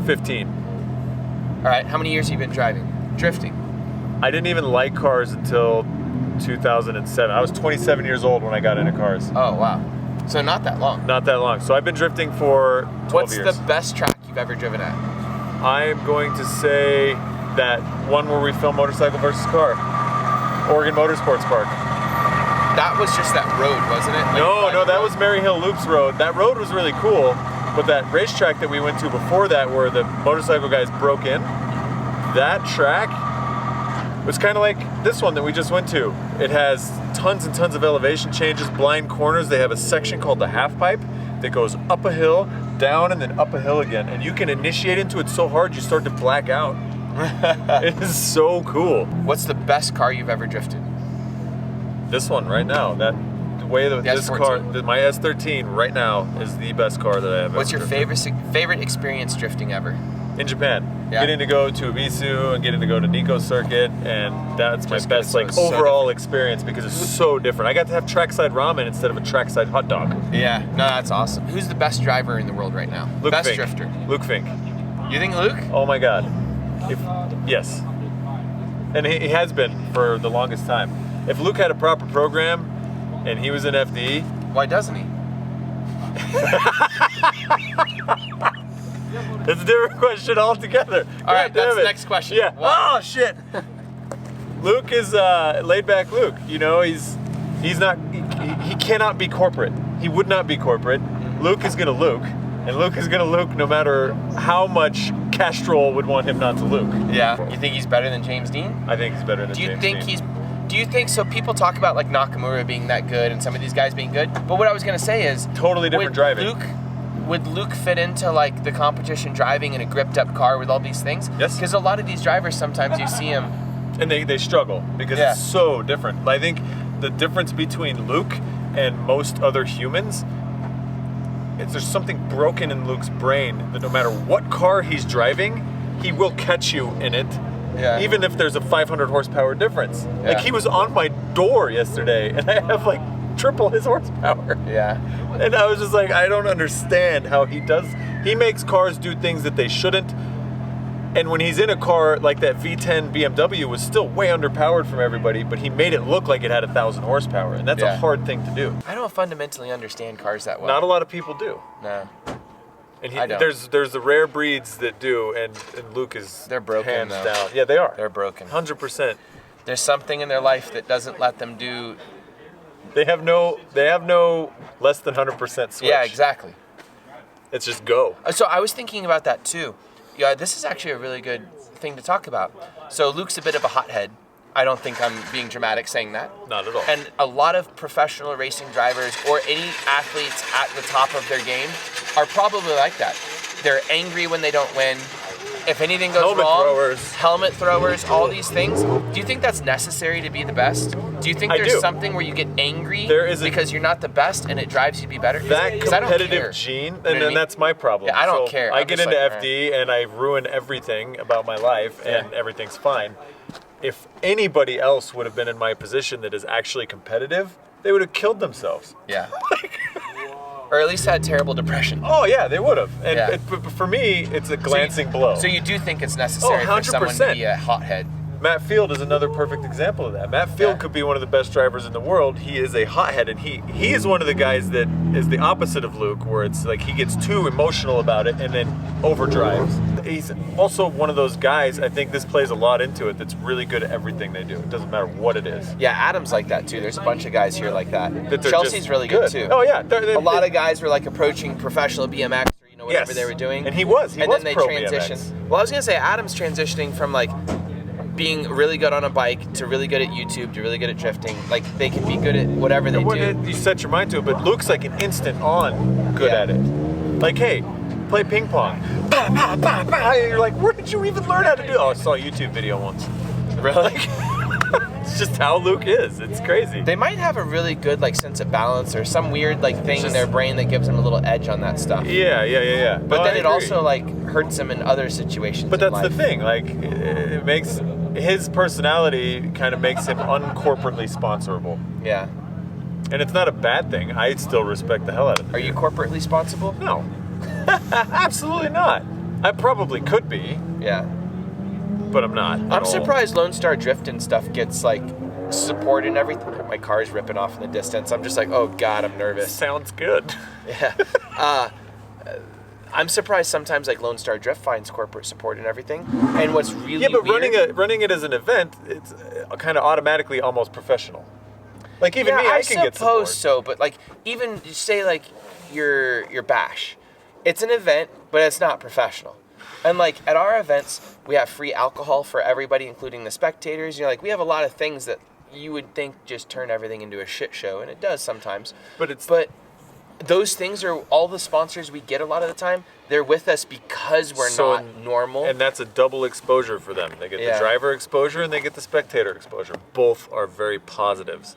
15. All right, how many years have you been driving? Drifting. I didn't even like cars until 2007. I was 27 years old when I got into cars. Oh, wow. So not that long. Not that long. So I've been drifting for 12 years. What's the best track you've ever driven at? I'm going to say that one where we film motorcycle versus car. Oregon Motorsports Park. That was just that road, wasn't it? Like No, that was Mary Hill Loops Road. That road was really cool, but that racetrack that we went to before that where the motorcycle guys broke in, that track was kind of like this one that we just went to. It has tons and tons of elevation changes, blind corners. They have a section called the half pipe that goes up a hill, down, and then up a hill again. And you can initiate into it so hard you start to black out. It is so cool. What's the best car you've ever drifted? This one right now, the way that this S14. car, my S13 right now is the best car that I have What's ever your driven. favorite experience drifting ever? In Japan. Yeah. Getting to go to Ibisu and getting to go to Nikko Circuit, and that's my Just best 'cause it's so overall experience because it's so different. I got to have trackside ramen instead of a trackside hot dog. Yeah, no, that's awesome. Who's the best driver in the world right now? Luke Best Fink. drifter. Luke Fink. You think Luke? Oh my God. Yes. And he has been for the longest time. If Luke had a proper program and he was in FD, Why doesn't he? it's a different question altogether. All right, God damn that's the it. next question. Yeah. Why? Oh shit. Luke is laid back. Luke, you know, he's not. He cannot be corporate. He would not be corporate. Luke is gonna Luke, and Luke is gonna Luke no matter how much Castrol would want him not to Luke. Yeah. You think he's better than James Dean? I think he's better than Do you James think Dean. Do you think so? People talk about like Nakamura being that good and some of these guys being good, but what I was gonna say is Totally different driving. Would Luke fit into like the competition driving in a gripped up car with all these things? Yes. Because a lot of these drivers sometimes you see them. And they struggle because Yeah. it's so different. I think the difference between Luke and most other humans is there's something broken in Luke's brain that no matter what car he's driving, he will catch you in it. Yeah. Even if there's a 500 horsepower difference. Yeah. Like he was on my door yesterday and I have like triple his horsepower. Yeah. And I was just like, I don't understand how he does. He makes cars do things that they shouldn't. And when he's in a car like that V10 BMW was still way underpowered from everybody, but he made it look like it had 1,000 horsepower. And that's Yeah. a hard thing to do. I don't fundamentally understand cars that well. Not a lot of people do. No. And I don't. there's the rare breeds that do, and Luke is They're broken, hands though. down. Yeah, they are. They're broken. 100%. There's something in their life that doesn't let them do. They have no less than 100% switch. Yeah, exactly. It's just go. So I was thinking about that too. Yeah, this is actually a really good thing to talk about. So Luke's a bit of a hothead. I don't think I'm being dramatic saying that. Not at all. And a lot of professional racing drivers or any athletes at the top of their game are probably like that. They're angry when they don't win. If anything goes wrong, helmet throwers, all these things. Do you think that's necessary to be the best? Do you think I there's do. something where you get angry because you're not the best and it drives you to be better? That 'Cause I don't care. competitive gene, You know what I and then mean? that's my problem. Yeah, I don't So care. I I'm get just into like, FD and I ruin everything about my life, and Yeah. everything's fine. If anybody else would have been in my position that is actually competitive, they would have killed themselves. Yeah. Or at least had terrible depression. Oh yeah, they would have. And Yeah. but for me, it's a glancing blow. So you do think it's necessary Oh, for someone to 100%. be a hothead? Matt Field is another perfect example of that. Matt Field Yeah. could be one of the best drivers in the world. He is a hothead, and he is one of the guys that is the opposite of Luke, where it's like he gets too emotional about it and then overdrives. He's also one of those guys, I think this plays a lot into it, that's really good at everything they do. It doesn't matter what it is. Yeah, Adam's like that too. There's a bunch of guys here like that. That they're Chelsea's just really good too. Oh yeah. A lot of guys were like approaching professional BMX or whatever Yes. they were doing. And he was and pro then they BMX. transitioned. Well, I was gonna say Adam's transitioning from like being really good on a bike to really good at YouTube to really good at drifting. Like they can be good at whatever they do. You set your mind to it, but Luke's like an instant on good Yeah. at it. Like, hey, play ping pong. Bah, bah, bah, bah. And you're like, where did you even learn how to do? Oh, I saw a YouTube video once. Really? It's just how Luke is. It's crazy. They might have a really good like sense of balance or some weird like thing in their brain that gives them a little edge on that stuff. Yeah. But No, then I it agree. also like hurts them in other situations. But in that's the life. thing. Like, it makes his personality kind of makes him uncorporately sponsorable, Yeah. and it's not a bad thing. I still respect the hell out of it. Are you corporately responsible? No, absolutely not. I probably could be, Yeah. but I'm not. at I'm all. surprised Lone Star Drift and stuff gets like support and everything. My car's ripping off in the distance. I'm just like, oh god, I'm nervous. Sounds good. Yeah. I'm surprised sometimes like Lone Star Drift finds corporate support and everything. And what's really Yeah, but weird, running it as an event, it's kind of automatically almost professional. Like even yeah, me, I can get support. suppose so, but like even say like your bash, it's an event, but it's not professional. And like at our events, we have free alcohol for everybody, including the spectators. You know, like we have a lot of things that you would think just turn everything into a shit show, and it does sometimes. But those things are all the sponsors we get a lot of the time. They're with us because we're not normal. And that's a double exposure for them. They get the driver exposure and they get the spectator exposure. Both are very positives.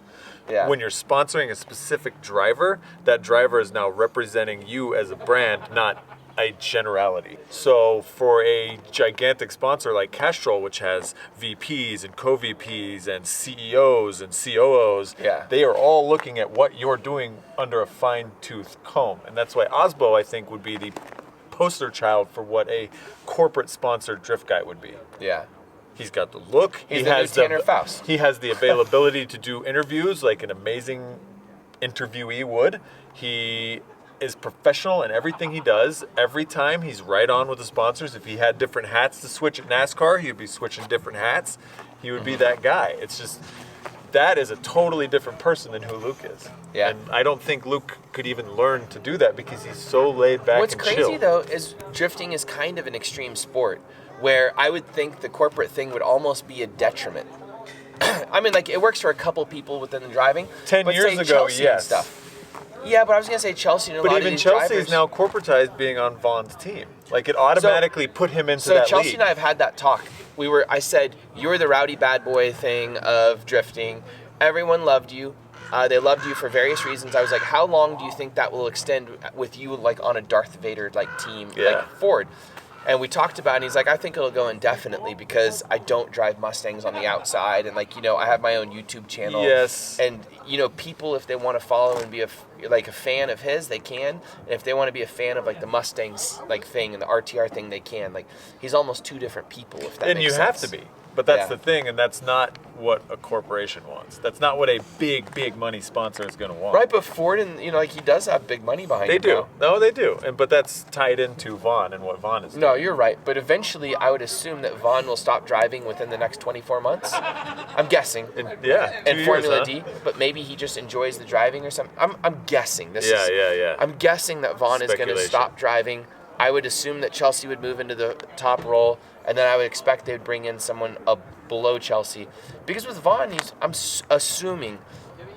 Yeah. When you're sponsoring a specific driver, that driver is now representing you as a brand, not a generality. So for a gigantic sponsor like Castrol, which has VPs and co-VPs and CEOs and COOs, they are all looking at what you're doing under a fine-tooth comb. And that's why Osbo, I think, would be the poster child for what a corporate sponsored drift guy would be. Yeah. He's got the look. He's the new Tanner Faust. He has the availability to do interviews like an amazing interviewee would. He is professional in everything he does. Every time he's right on with the sponsors. If he had different hats to switch at NASCAR, he would be switching different hats. He would be that guy. It's just, that is a totally different person than who Luke is. Yeah. And I don't think Luke could even learn to do that because he's so laid back What's and crazy chill. though is drifting is kind of an extreme sport where I would think the corporate thing would almost be a detriment. I mean, like it works for a couple people within the driving. 10 but years say ago, Chelsea and yes. stuff. Yeah, but I was gonna say Chelsea. And a But lot of even these Chelsea drivers, is now corporatized being on Vaughn's team. Like it automatically put him into So that Chelsea league. and I have had that talk. I said, you're the rowdy bad boy thing of drifting. Everyone loved you. They loved you for various reasons. I was like, how long do you think that will extend with you like on a Darth Vader like team like Ford? And we talked about it, and he's like, I think it'll go indefinitely because I don't drive Mustangs on the outside. And like, you know, I have my own YouTube channel. Yes. And, you know, people, if they want to follow and be a fan of his, they can. And if they want to be a fan of like the Mustangs like thing and the RTR thing, they can. Like, he's almost two different people, if that And makes you sense. have to be. But that's the thing, and that's not what a corporation wants. That's not what a big money sponsor is going to want. Right, but Ford and, you know, like he does have big money behind They him do. now. No, they do. But that's tied into Vaughn and what Vaughn is doing. No, you're right. But eventually, I would assume that Vaughn will stop driving within the next 24 months. I'm guessing. And 2 Formula years, D, but maybe he just enjoys the driving or something. I'm guessing. Yeah. I'm guessing that Vaughn is going to Speculation. stop driving. I would assume that Chelsea would move into the top role, and then I would expect they would bring in someone below Chelsea. Because with Vaughn, I'm assuming,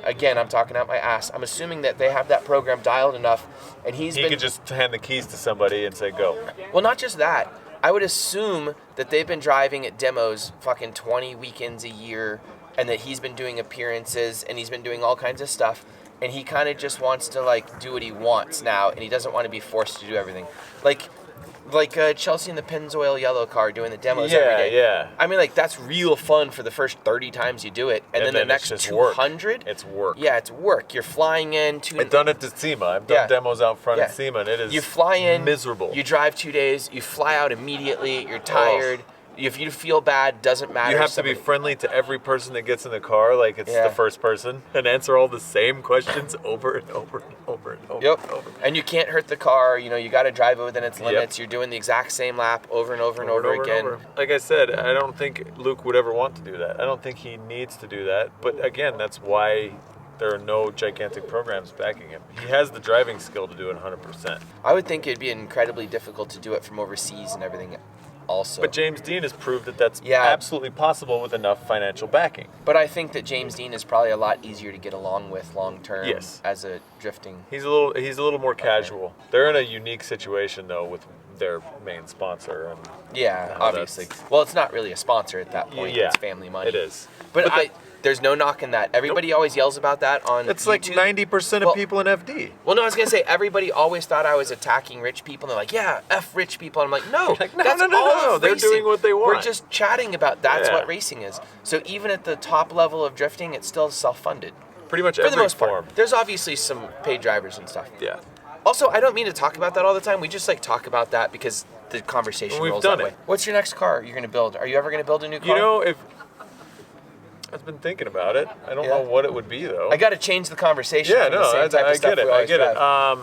again, I'm talking out my ass, I'm assuming that they have that program dialed enough, and He could just hand the keys to somebody and say, go. Well, not just that. I would assume that they've been driving at demos fucking 20 weekends a year, and that he's been doing appearances, and he's been doing all kinds of stuff, and he kind of just wants to like do what he wants now, and he doesn't want to be forced to do everything. Like Chelsea in the Pennzoil yellow car doing the demos every day. Yeah. I mean, like that's real fun for the first 30 times you do it, and then the it's next just 200, work. It's work. Yeah, it's work. You're flying in. I've done it to SEMA. I've done demos out front Yeah. at SEMA, and it is You fly in, miserable. You drive 2 days, you fly out immediately, you're tired. If you feel bad, doesn't matter. You have to be friendly to every person that gets in the car like it's the first person and answer all the same questions over and over and over and over Yep. and over. And you can't hurt the car. You know, you got to drive it within its limits. You're doing the exact same lap over and over and over again. Like I said, I don't think Luke would ever want to do that. I don't think he needs to do that. But again, that's why there are no gigantic programs backing him. He has the driving skill to do it 100%. I would think it'd be incredibly difficult to do it from overseas and everything also. But James Dean has proved that that's absolutely possible with enough financial backing. But I think that James Dean is probably a lot easier to get along with long term as a drifting. He's a little more casual. They're in a unique situation though with their main sponsor. And Yeah, how obviously. Well, it's not really a sponsor at that point. Yeah, It's family money. it is. But there's no knocking that. Everybody always yells about that on It's YouTube. like 90% of people in FD. Well, no, I was going to say, everybody always thought I was attacking rich people. And they're like, yeah, F rich people. And I'm like, no, Like, no, that's no, no, all no, of they're racing. doing what they want. We're just chatting about that's Yeah. what racing is. So even at the top level of drifting, it's still self-funded. Pretty much For every the most form. part. There's obviously some paid drivers and stuff. Yeah. Also, I don't mean to talk about that all the time. We just like talk about that because the conversation We've rolls done that it. way. What's your next car you're going to build? Are you ever going to build a new car? You know, if I've been thinking about it. I don't know what it would be though. I got to change the conversation. Yeah, from the no, same type I of stuff get it. we I always get it. drive.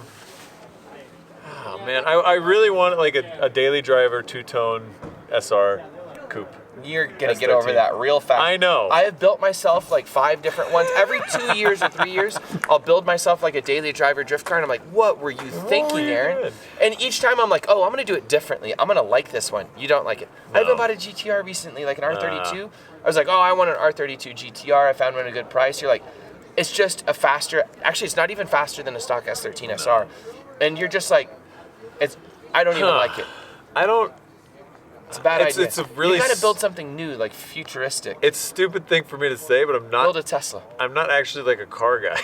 Oh man, I really want like a daily driver two-tone SR coupe. You're gonna S13. get over that real fast. I know. I have built myself like 5 different ones. Every 2 years or 3 years, I'll build myself like a daily driver drift car, and I'm like, "What were you thinking, you Aaron?" doing? And each time I'm like, "Oh, I'm gonna do it differently. I'm gonna like this one." You don't like it. I No. even bought a GTR recently, like an R32. I was like, "Oh, I want an R32 GTR." I found one at a good price. You're like, it's just a faster. Actually, it's not even faster than a stock S13 SR, and you're just like, it's. I don't even like it. I don't. It's a bad idea. It's a really you gotta build something new, like futuristic. It's a stupid thing for me to say, but I'm Build not. a Tesla. I'm not actually like a car guy.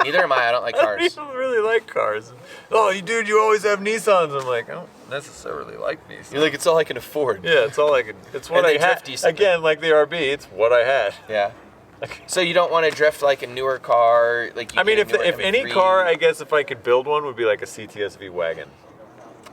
Neither am I. I don't like I cars. don't really like cars. Oh, you dude, you always have Nissans. I'm like, I don't necessarily like Nissans. You're like, it's all I can afford. Yeah, it's all I can. It's what And I they had. drift decently. Again, like the RB, it's what I had. Yeah. So you don't want to drift like a newer car, like you I mean, get a if newer any M3. car, I guess if I could build one, would be like a CTSV wagon.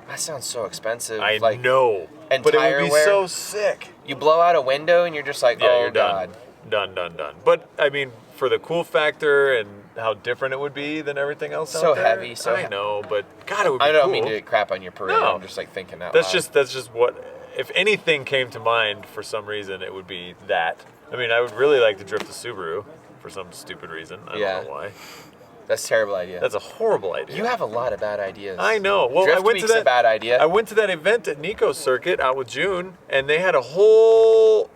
That sounds so expensive. I like, know, and but it tire would be wear? so sick. You blow out a window and you're just like, Yeah, oh you're done. god. Done. But I mean, for the cool factor and how different it would be than everything else So out there. heavy, so I know, but God, it would be I don't cool. mean to crap on your parade. No. I'm just like thinking out That's loud. just what. If anything came to mind for some reason, it would be that. I mean, I would really like to drift a Subaru for some stupid reason. I don't know why. That's a terrible idea. That's a horrible idea. You have a lot of bad ideas. I know. Well, Drift I went to Week's that a bad idea. I went to that event at Nico's circuit out with June, and they had a whole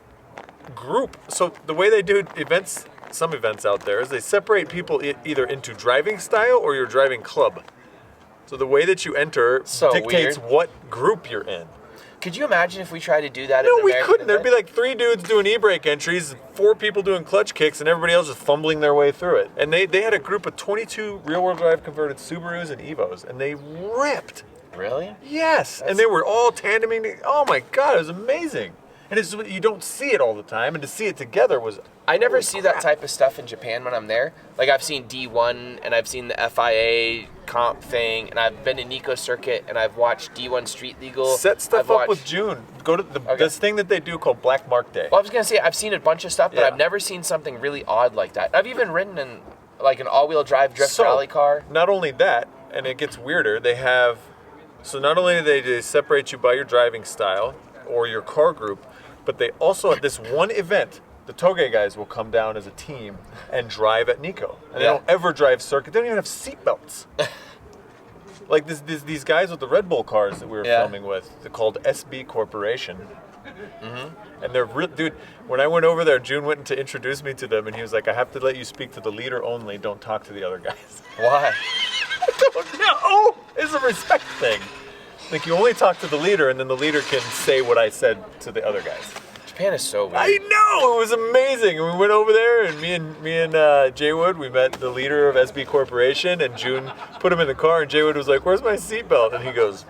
group. So the way they do events, some events out there, is they separate people either into driving style or your driving club. So the way that you enter So dictates weird. what group you're in. Could you imagine if we tried to do that? No, at an we American couldn't. There'd be event? like 3 dudes doing e-brake entries, 4 people doing clutch kicks, and everybody else just fumbling their way through it. And they had a group of 22 rear-wheel drive converted Subarus and Evos, and they ripped. Really? Yes, and they were all tandeming. Oh my God, it was amazing. And it's, you don't see it all the time, and to see it together was. I never holy see crap. that type of stuff in Japan when I'm there. Like I've seen D1 and I've seen the FIA comp thing, and I've been to Nico Circuit and I've watched D1 Street Legal. Set stuff I've up watched- with June. Go to Okay. this thing that they do called Black Mark Day. Well, I was gonna say I've seen a bunch of stuff, but Yeah. I've never seen something really odd like that. I've even ridden in like an all-wheel drive drift So, rally car. Not only that, and it gets weirder, they have. So not only do they separate you by your driving style or your car group, but they also at this one event, the Toge guys will come down as a team and drive at Nico. And they Yeah. don't ever drive circuit. They don't even have seatbelts. Like these guys with the Red Bull cars that we were Yeah. filming with, they're called SB Corporation. And they're dude. When I went over there, June went to introduce me to them, and he was like, "I have to let you speak to the leader only. Don't talk to the other guys." Why? No, it's a respect thing. Like you only talk to the leader, and then the leader can say what I said to the other guys. Japan is so weird. I know, it was amazing. And we went over there, and me and Jay Wood, we met the leader of SB Corporation, and June put him in the car, and Jay Wood was like, "Where's my seatbelt?" And he goes,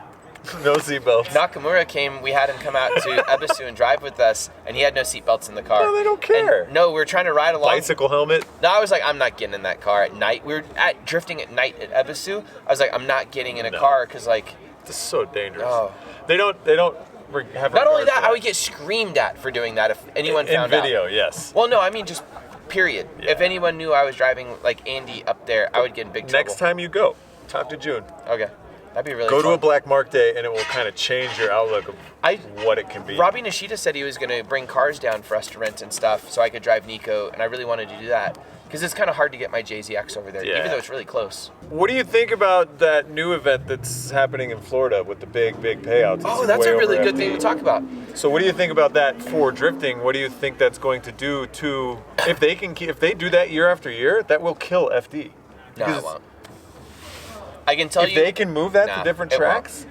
"No seatbelt." Nakamura came, we had him come out to Ebisu and drive with us, and he had no seatbelts in the car. No, they don't care. And no, we were trying to ride along. Bicycle helmet. No, I was like, I'm not getting in that car at night. We were drifting at night at Ebisu. I was like, I'm not getting in a No. car because like, It's so dangerous. Oh. They don't have. not only regard that, for I would get screamed at for doing that if anyone in found video. out. Yes. Well, no, I mean just period. Yeah. If anyone knew I was driving like Andy up there, I would get in big trouble. Next time you go, talk to June. Okay, that'd be really Go fun. to a Black Mark Day, and it will kind of change your outlook of what it can be. Robbie Nishida said he was going to bring cars down for us to rent and stuff so I could drive Nico, and I really wanted to do that because it's kind of hard to get my JZX over there, Yeah. even though it's really close. What do you think about that new event that's happening in Florida with the big payouts? Oh, It's that's way a really over good FD. thing to talk about. So, what do you think about that for drifting? What do you think that's going to do to if they do that year after year? That will kill FD. No, Because it won't. I can tell If you. they can move that Nah, to different it won't. tracks,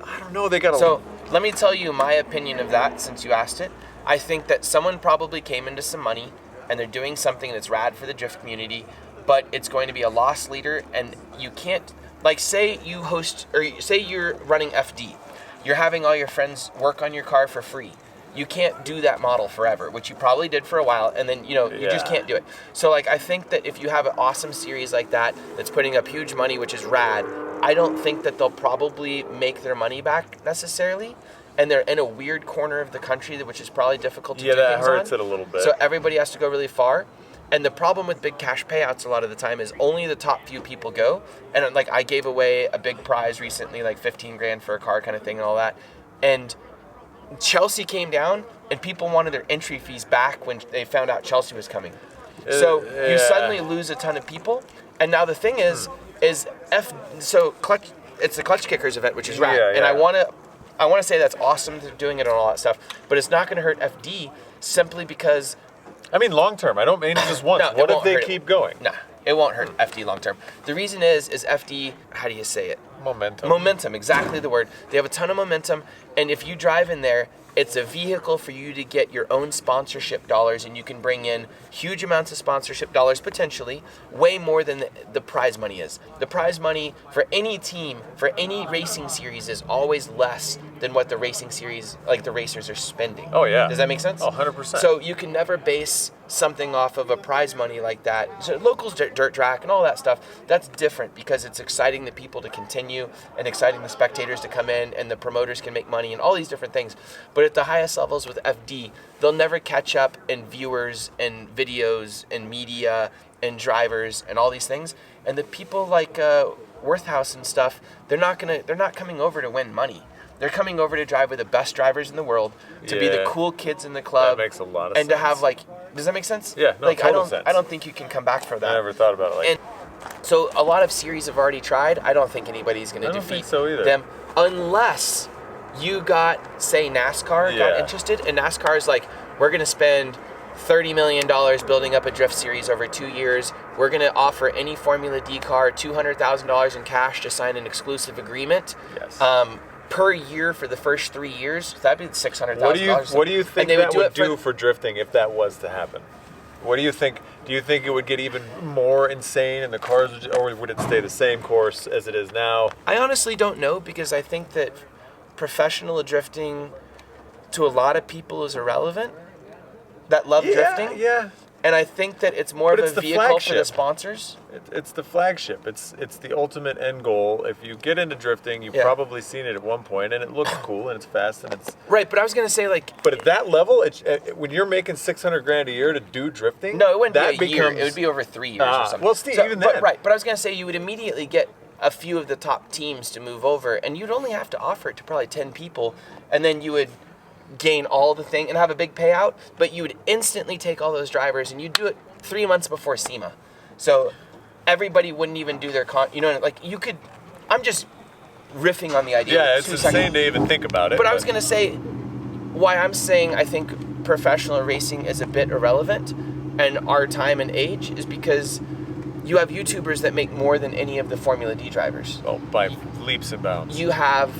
I don't know. They got So let me tell you my opinion of that since you asked it. I think that someone probably came into some money and they're doing something that's rad for the drift community, but it's going to be a loss leader, and you can't, like, say you host, or say you're running FD. You're having all your friends work on your car for free. You can't do that model forever, which you probably did for a while, and then, you just can't do it. So, like, I think that if you have an awesome series like that that's putting up huge money, which is rad, I don't think that they'll probably make their money back necessarily. And they're in a weird corner of the country, which is probably difficult to do things on. Yeah, that hurts it a little bit. So everybody has to go really far. And the problem with big cash payouts a lot of the time is only the top few people go. And like, I gave away a big prize recently, like 15 grand for a car kind of thing and all that. And Chelsea came down and people wanted their entry fees back when they found out Chelsea was coming. So you suddenly lose a ton of people. And now the thing is clutch. It's the Clutch Kickers event, which is rad. Yeah, yeah. And I want to say that's awesome, they're doing it and all that stuff, but it's not going to hurt FD simply because... I mean, long term. I don't mean it just once. No, what if they keep going? Nah, it won't hurt FD long term. The reason is FD, how do you say it? Momentum. Momentum, exactly the word. They have a ton of momentum, and if you drive in there, it's a vehicle for you to get your own sponsorship dollars, and you can bring in huge amounts of sponsorship dollars, potentially, way more than the prize money is. The prize money for any team, for any racing series, is always less than what the racing series, like the racers, are spending. Oh, yeah. Does that make sense? Oh, 100%. So you can never base something off of a prize money like that. So locals, dirt track, and all that stuff, that's different because it's exciting the people to continue and exciting the spectators to come in, and the promoters can make money and all these different things. But at the highest levels with FD, they'll never catch up in viewers and videos and media and drivers and all these things. And the people like Worthhouse and stuff, they're not coming over to win money. They're coming over to drive with the best drivers in the world, to be the cool kids in the club. That makes a lot of and sense. to have, like, does that make sense? Yeah, no, like, total sense. I don't think you can come back for that. I never thought about it like And so a lot of series have already tried. I don't think anybody's going to defeat think so either. them unless you got, say, NASCAR got interested, and NASCAR is like, we're going to spend $30 million building up a drift series over 2 years. We're going to offer any Formula D car $200,000 in cash to sign an exclusive agreement. Yes. Per year for the first 3 years. That'd be $600,000. What do you think that would do for drifting if that was to happen? What do you think? Do you think it would get even more insane and the cars, or would it stay the same course as it is now? I honestly don't know, because I think that professional drifting to a lot of people is irrelevant that love drifting. Yeah. And I think that it's more of a vehicle for the flagship. sponsors. It's the flagship. It's the ultimate end goal. If you get into drifting, you've probably seen it at one point, and it looks cool and it's fast and it's right. But I was gonna say, like, but at that level, when you're making $600,000 a year to do drifting, no, it wouldn't that be a year. It would be over 3 years or something. Well, Steve, even then, But I was gonna say you would immediately get a few of the top teams to move over, and you'd only have to offer it to probably 10 people, and then you would gain all the thing and have a big payout. But you would instantly take all those drivers, and you'd do it 3 months before SEMA. So everybody wouldn't even do their like, you could. I'm just riffing on the idea. Yeah, it's insane to even think about it. But I was gonna say why I'm saying I think professional racing is a bit irrelevant and our time and age is because you have YouTubers that make more than any of the Formula D drivers. Oh, by leaps and bounds. You have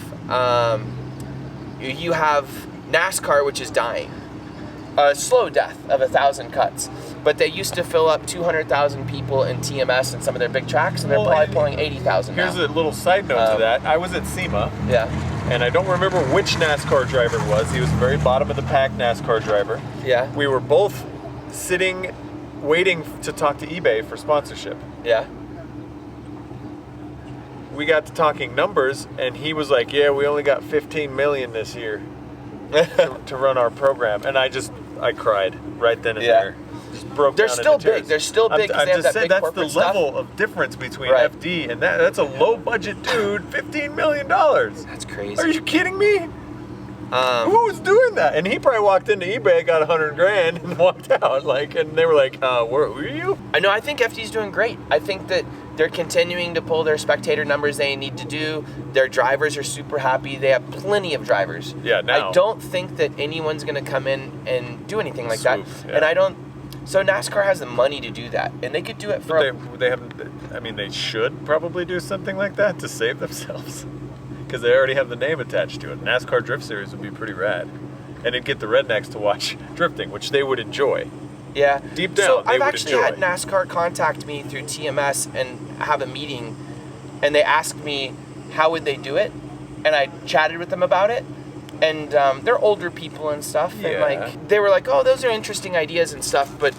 NASCAR, which is dying. A slow death of 1,000 cuts. But they used to fill up 200,000 people in TMS and some of their big tracks, and they're probably pulling 80,000 now. Here's a little side note to that. I was at SEMA. Yeah. And I don't remember which NASCAR driver it was. He was the very bottom of the pack NASCAR driver. Yeah. We were both sitting, waiting to talk to eBay for sponsorship. Yeah. We got to talking numbers, and he was like, "Yeah, we only got 15 million this year to run our program." And I cried right then and there. Just broke They're down still into tears. big. They're still big. I just said that's the stuff. level of difference between Right. FD and that's a low budget dude. $15 million. That's crazy. Are you kidding me? Who's doing that? And he probably walked into eBay, got $100,000, and walked out. And they were like, where were you?" I know. I think FD's doing great. I think that they're continuing to pull their spectator numbers they need to do. Their drivers are super happy. They have plenty of drivers. Yeah, now. I don't think that anyone's going to come in and do anything like that. Yeah. And I don't. So NASCAR has the money to do that, and they could do it for. They haven't. I mean, they should probably do something like that to save themselves. because they already have the name attached to it. NASCAR Drift Series would be pretty rad. And it'd get the rednecks to watch drifting, which they would enjoy. Yeah. Deep down, so they I've would actually enjoy. had NASCAR contact me through TMS and have a meeting, and they asked me how would they do it, and I chatted with them about it. And they're older people and stuff, and Yeah. like they were like, "Oh, those are interesting ideas and stuff," but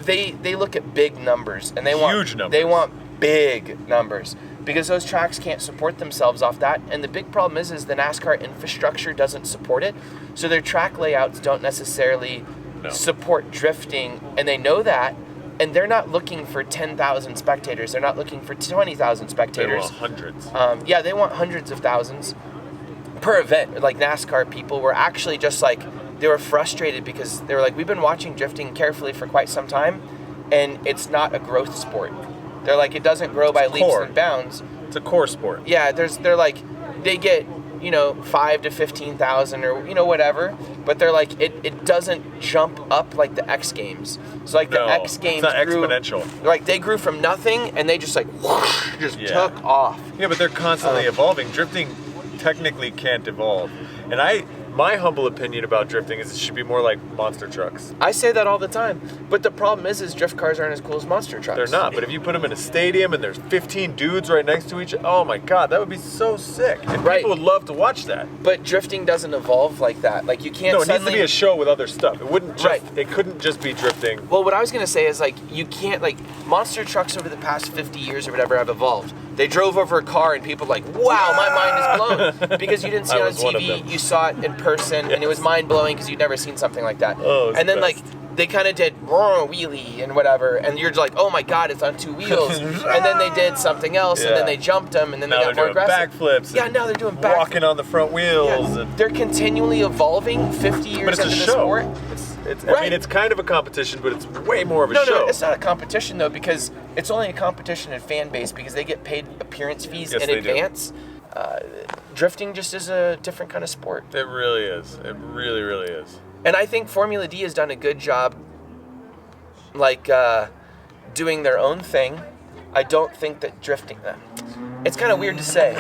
they look at big numbers and they want Huge numbers. They want big numbers because those tracks can't support themselves off that. And the big problem is the NASCAR infrastructure doesn't support it, so their track layouts don't necessarily support drifting, and they know that. And they're not looking for 10,000 spectators. They're not looking for 20,000 They spectators. want hundreds. Yeah, they want hundreds of thousands per event. Like NASCAR people were actually just like, they were frustrated because they were like, we've been watching drifting carefully for quite some time, and it's not a growth sport. They're like, it doesn't grow by leaps core. and bounds. It's a core sport. Yeah, they're like, they get, 5 to 15,000 or, whatever, but they're like, it doesn't jump up like the X Games. So like the No, X Games it's not grew, exponential. like they grew from nothing and they just like, whoosh, just took off. Yeah, but they're constantly evolving. Drifting technically can't evolve. And my humble opinion about drifting is it should be more like monster trucks. I say that all the time, but the problem is drift cars aren't as cool as monster trucks. They're not, but if you put them in a stadium and there's 15 dudes right next to each other, oh my god, that would be so sick. And Right. people would love to watch that. But drifting doesn't evolve like that. Like you can't. No, it needs suddenly... to be a show with other stuff. It wouldn't just, Right. It couldn't just be drifting. Well, what I was gonna say is like you can't like monster trucks over the past 50 years or whatever have evolved. They drove over a car and people were like, wow, my mind is blown because you didn't see I it on was one of TV, them. you saw it in person, and it was mind blowing because you'd never seen something like that. Oh, it's and then the best. like they kind of did wheelie and whatever, and you're like, oh my god, it's on two wheels. And then they did something else, and Yeah. then they jumped them, and then Now they got more they're doing aggressive. backflips. Yeah, and now they're doing backflips. walking on the front wheels. Yeah, And, they're continually evolving 50 years but it's a into the show. sport. It's, I Right. mean, it's kind of a competition, but it's way more of a No, show. it's not a competition though, because it's only a competition in fan base because they get paid appearance fees Yes, in they do. advance. Drifting just is a different kind of sport. It really is. It really, really is. And I think Formula D has done a good job, like, doing their own thing. I don't think that drifting them. It's kind of weird to say.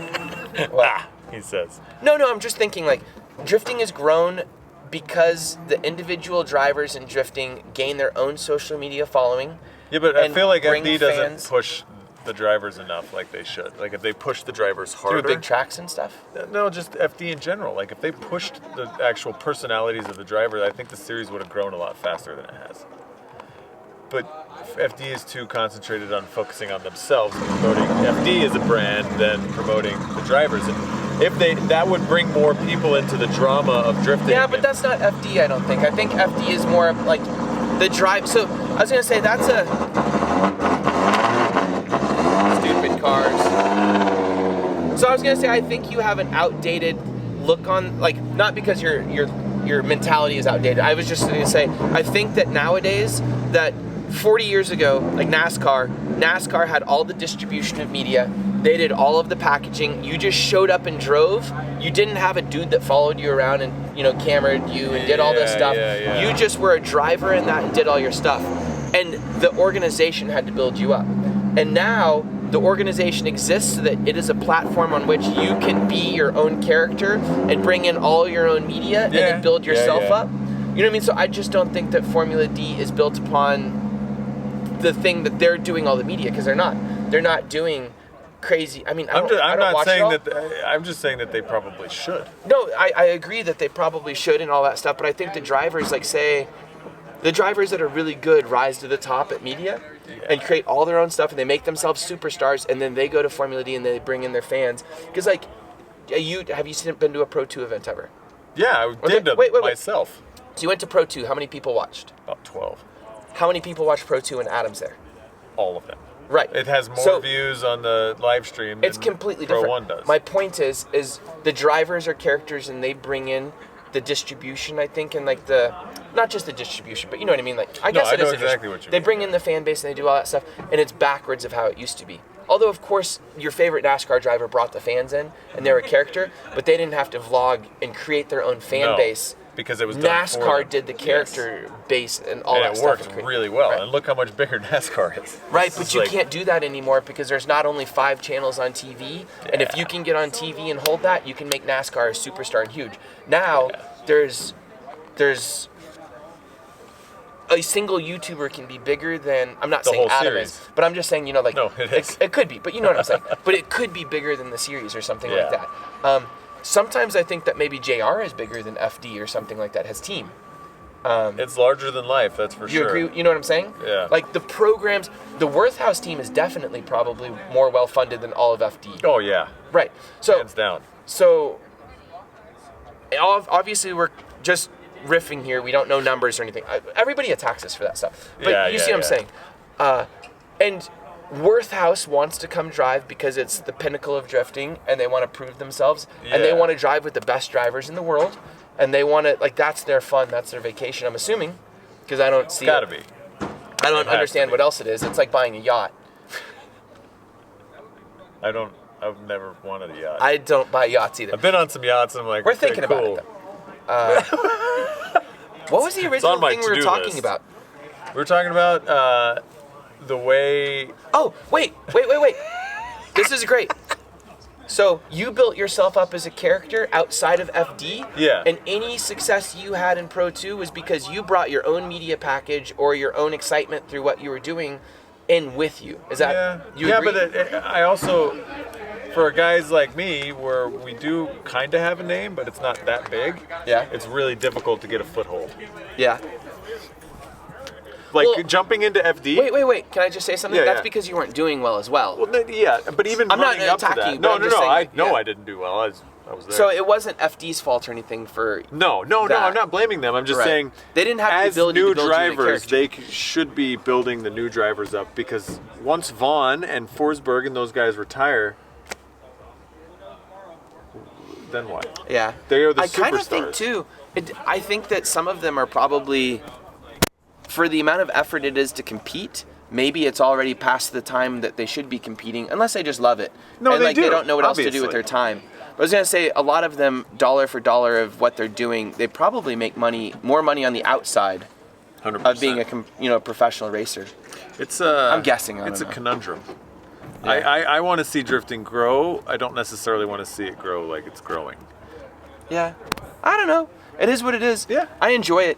Well, He says. no, I'm just thinking, like, drifting has grown because the individual drivers in drifting gain their own social media following. Yeah, but I and feel like bring FD doesn't fans push the drivers enough like they should. Like if they push the drivers through harder. big tracks and stuff. No, just FD in general. Like if they pushed the actual personalities of the driver, I think the series would have grown a lot faster than it has. But FD is too concentrated on focusing on themselves and promoting FD as a brand than promoting the drivers. And if that would bring more people into the drama of drifting. Yeah, but that's not FD, I don't think. I think FD is more of like the drive. So I was gonna say that's a stupid cars. So I was gonna say I think you have an outdated look on, like, not because your mentality is outdated. I was just gonna say I think that nowadays that 40 years ago, like NASCAR had all the distribution of media. They did all of the packaging. You just showed up and drove. You didn't have a dude that followed you around and, cameraed you and did all this stuff. Yeah. You just were a driver in that and did all your stuff. And the organization had to build you up. And now the organization exists so that it is a platform on which you can be your own character and bring in all your own media and then build yourself up. You know what I mean? So I just don't think that Formula D is built upon the thing that they're doing all the media, because they're not. They're not doing crazy. I mean, I'm just saying that they probably should. No, I agree that they probably should and all that stuff, but I think the drivers, like, say, the drivers that are really good rise to the top at media and create all their own stuff, and they make themselves superstars, and then they go to Formula D and they bring in their fans. Because, like, have you been to a Pro 2 event ever? Yeah, I did myself. So you went to Pro 2. How many people watched? About 12. How many people watched Pro 2 when Adam's there? All of them. Right. It has more views on the live stream than It's completely Pro different. 1 does. My point is the drivers are characters, and they bring in the distribution, I think, and like not just the distribution, but you know what I mean. Like, I guess it know is exactly what you They mean. bring in the fan base and they do all that stuff, and it's backwards of how it used to be. Although, of course, your favorite NASCAR driver brought the fans in, and they're a character, but they didn't have to vlog and create their own fan base because it was done for NASCAR them. did the character base and all that it stuff. worked really well. Right. And look how much bigger NASCAR is. Right, This but is you like- can't do that anymore because there's not only 5 channels on TV, and if you can get on TV and hold that, you can make NASCAR a superstar and huge. Now, there's a single YouTuber can be bigger than, I'm not The saying whole Adam series. is, but I'm just saying, like, No, it is. it could be, but you know what I'm saying. But it could be bigger than the series or something like Yeah. that. Sometimes I think that maybe JR is bigger than FD or something like that, his team. It's larger than life, that's for You sure. agree? You know what I'm saying? Yeah. Like the programs, the Worth House team is definitely probably more well funded than all of FD. Oh yeah, Right. So hands down. obviously we're just riffing here. We don't know numbers or anything. Everybody attacks us for that stuff. But Yeah, you yeah, see what I'm yeah. saying? And Worth House wants to come drive because it's the pinnacle of drifting, and they want to prove themselves, and they Yeah. want to drive with the best drivers in the world, and they want to, like, that's their fun, that's their vacation. I'm assuming, because I don't see. Gotta it. be. I don't It has understand to be. what else it is. It's like buying a yacht. I've never wanted a yacht. I don't buy yachts either. I've been on some yachts and I'm like, We're okay, thinking about cool. it, though. What was the original on my thing we were to-do talking list. about? We were talking about the way. Oh, wait. This is great. So you built yourself up as a character outside of FD, Yeah. and any success you had in Pro 2 was because you brought your own media package or your own excitement through what you were doing in with you. Is that Yeah, you yeah, agree? but I also, for guys like me, where we do kind of have a name, but it's not that big. Yeah. It's really difficult to get a foothold. Yeah. Like Well, jumping into FD. Wait. Can I just say something? Yeah, That's yeah. because you weren't doing well as well. Well, yeah, but even I'm not running up to attacking that. you, but I'm No, just saying, I know yeah. I didn't do well. I was there. So it wasn't FD's fault or anything for No, that. I'm not blaming them. I'm just Right. saying They didn't have the as ability new to build you a drivers, character. they should be building the new drivers up, because once Vaughn and Forsberg and those guys retire, then what? Yeah. They are the I kind of think superstars. too. I think that some of them are probably, for the amount of effort it is to compete, maybe it's already past the time that they should be competing, unless they just love it. No, and they like do, they don't know what else to do obviously. with their time. I was gonna say a lot of them, dollar for dollar of what they're doing, they probably make more money on the outside 100%. of being a professional racer. It's I'm guessing, I It's don't a know. conundrum. Yeah. I want to see drifting grow. I don't necessarily want to see it grow like it's growing. Yeah, I don't know. It is what it is. Yeah. I enjoy it.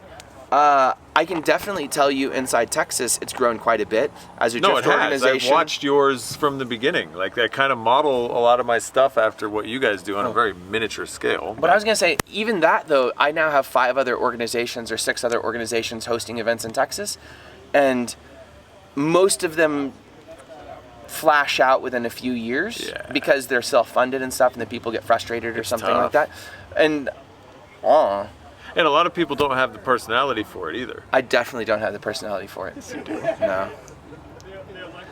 I can definitely tell you inside Texas, it's grown quite a bit as a No, drift it has. I've organization. watched yours from the beginning. Like, I kind of model a lot of my stuff after what you guys do on a very miniature scale. But I was gonna say, even that though, I now have 5 other organizations or 6 other organizations hosting events in Texas, and most of them flash out within a few years Yeah. because they're self-funded and stuff, and the people get frustrated or something like tough. that. And And a lot of people don't have the personality for it either. I definitely don't have the personality for it. Yes, you do. No.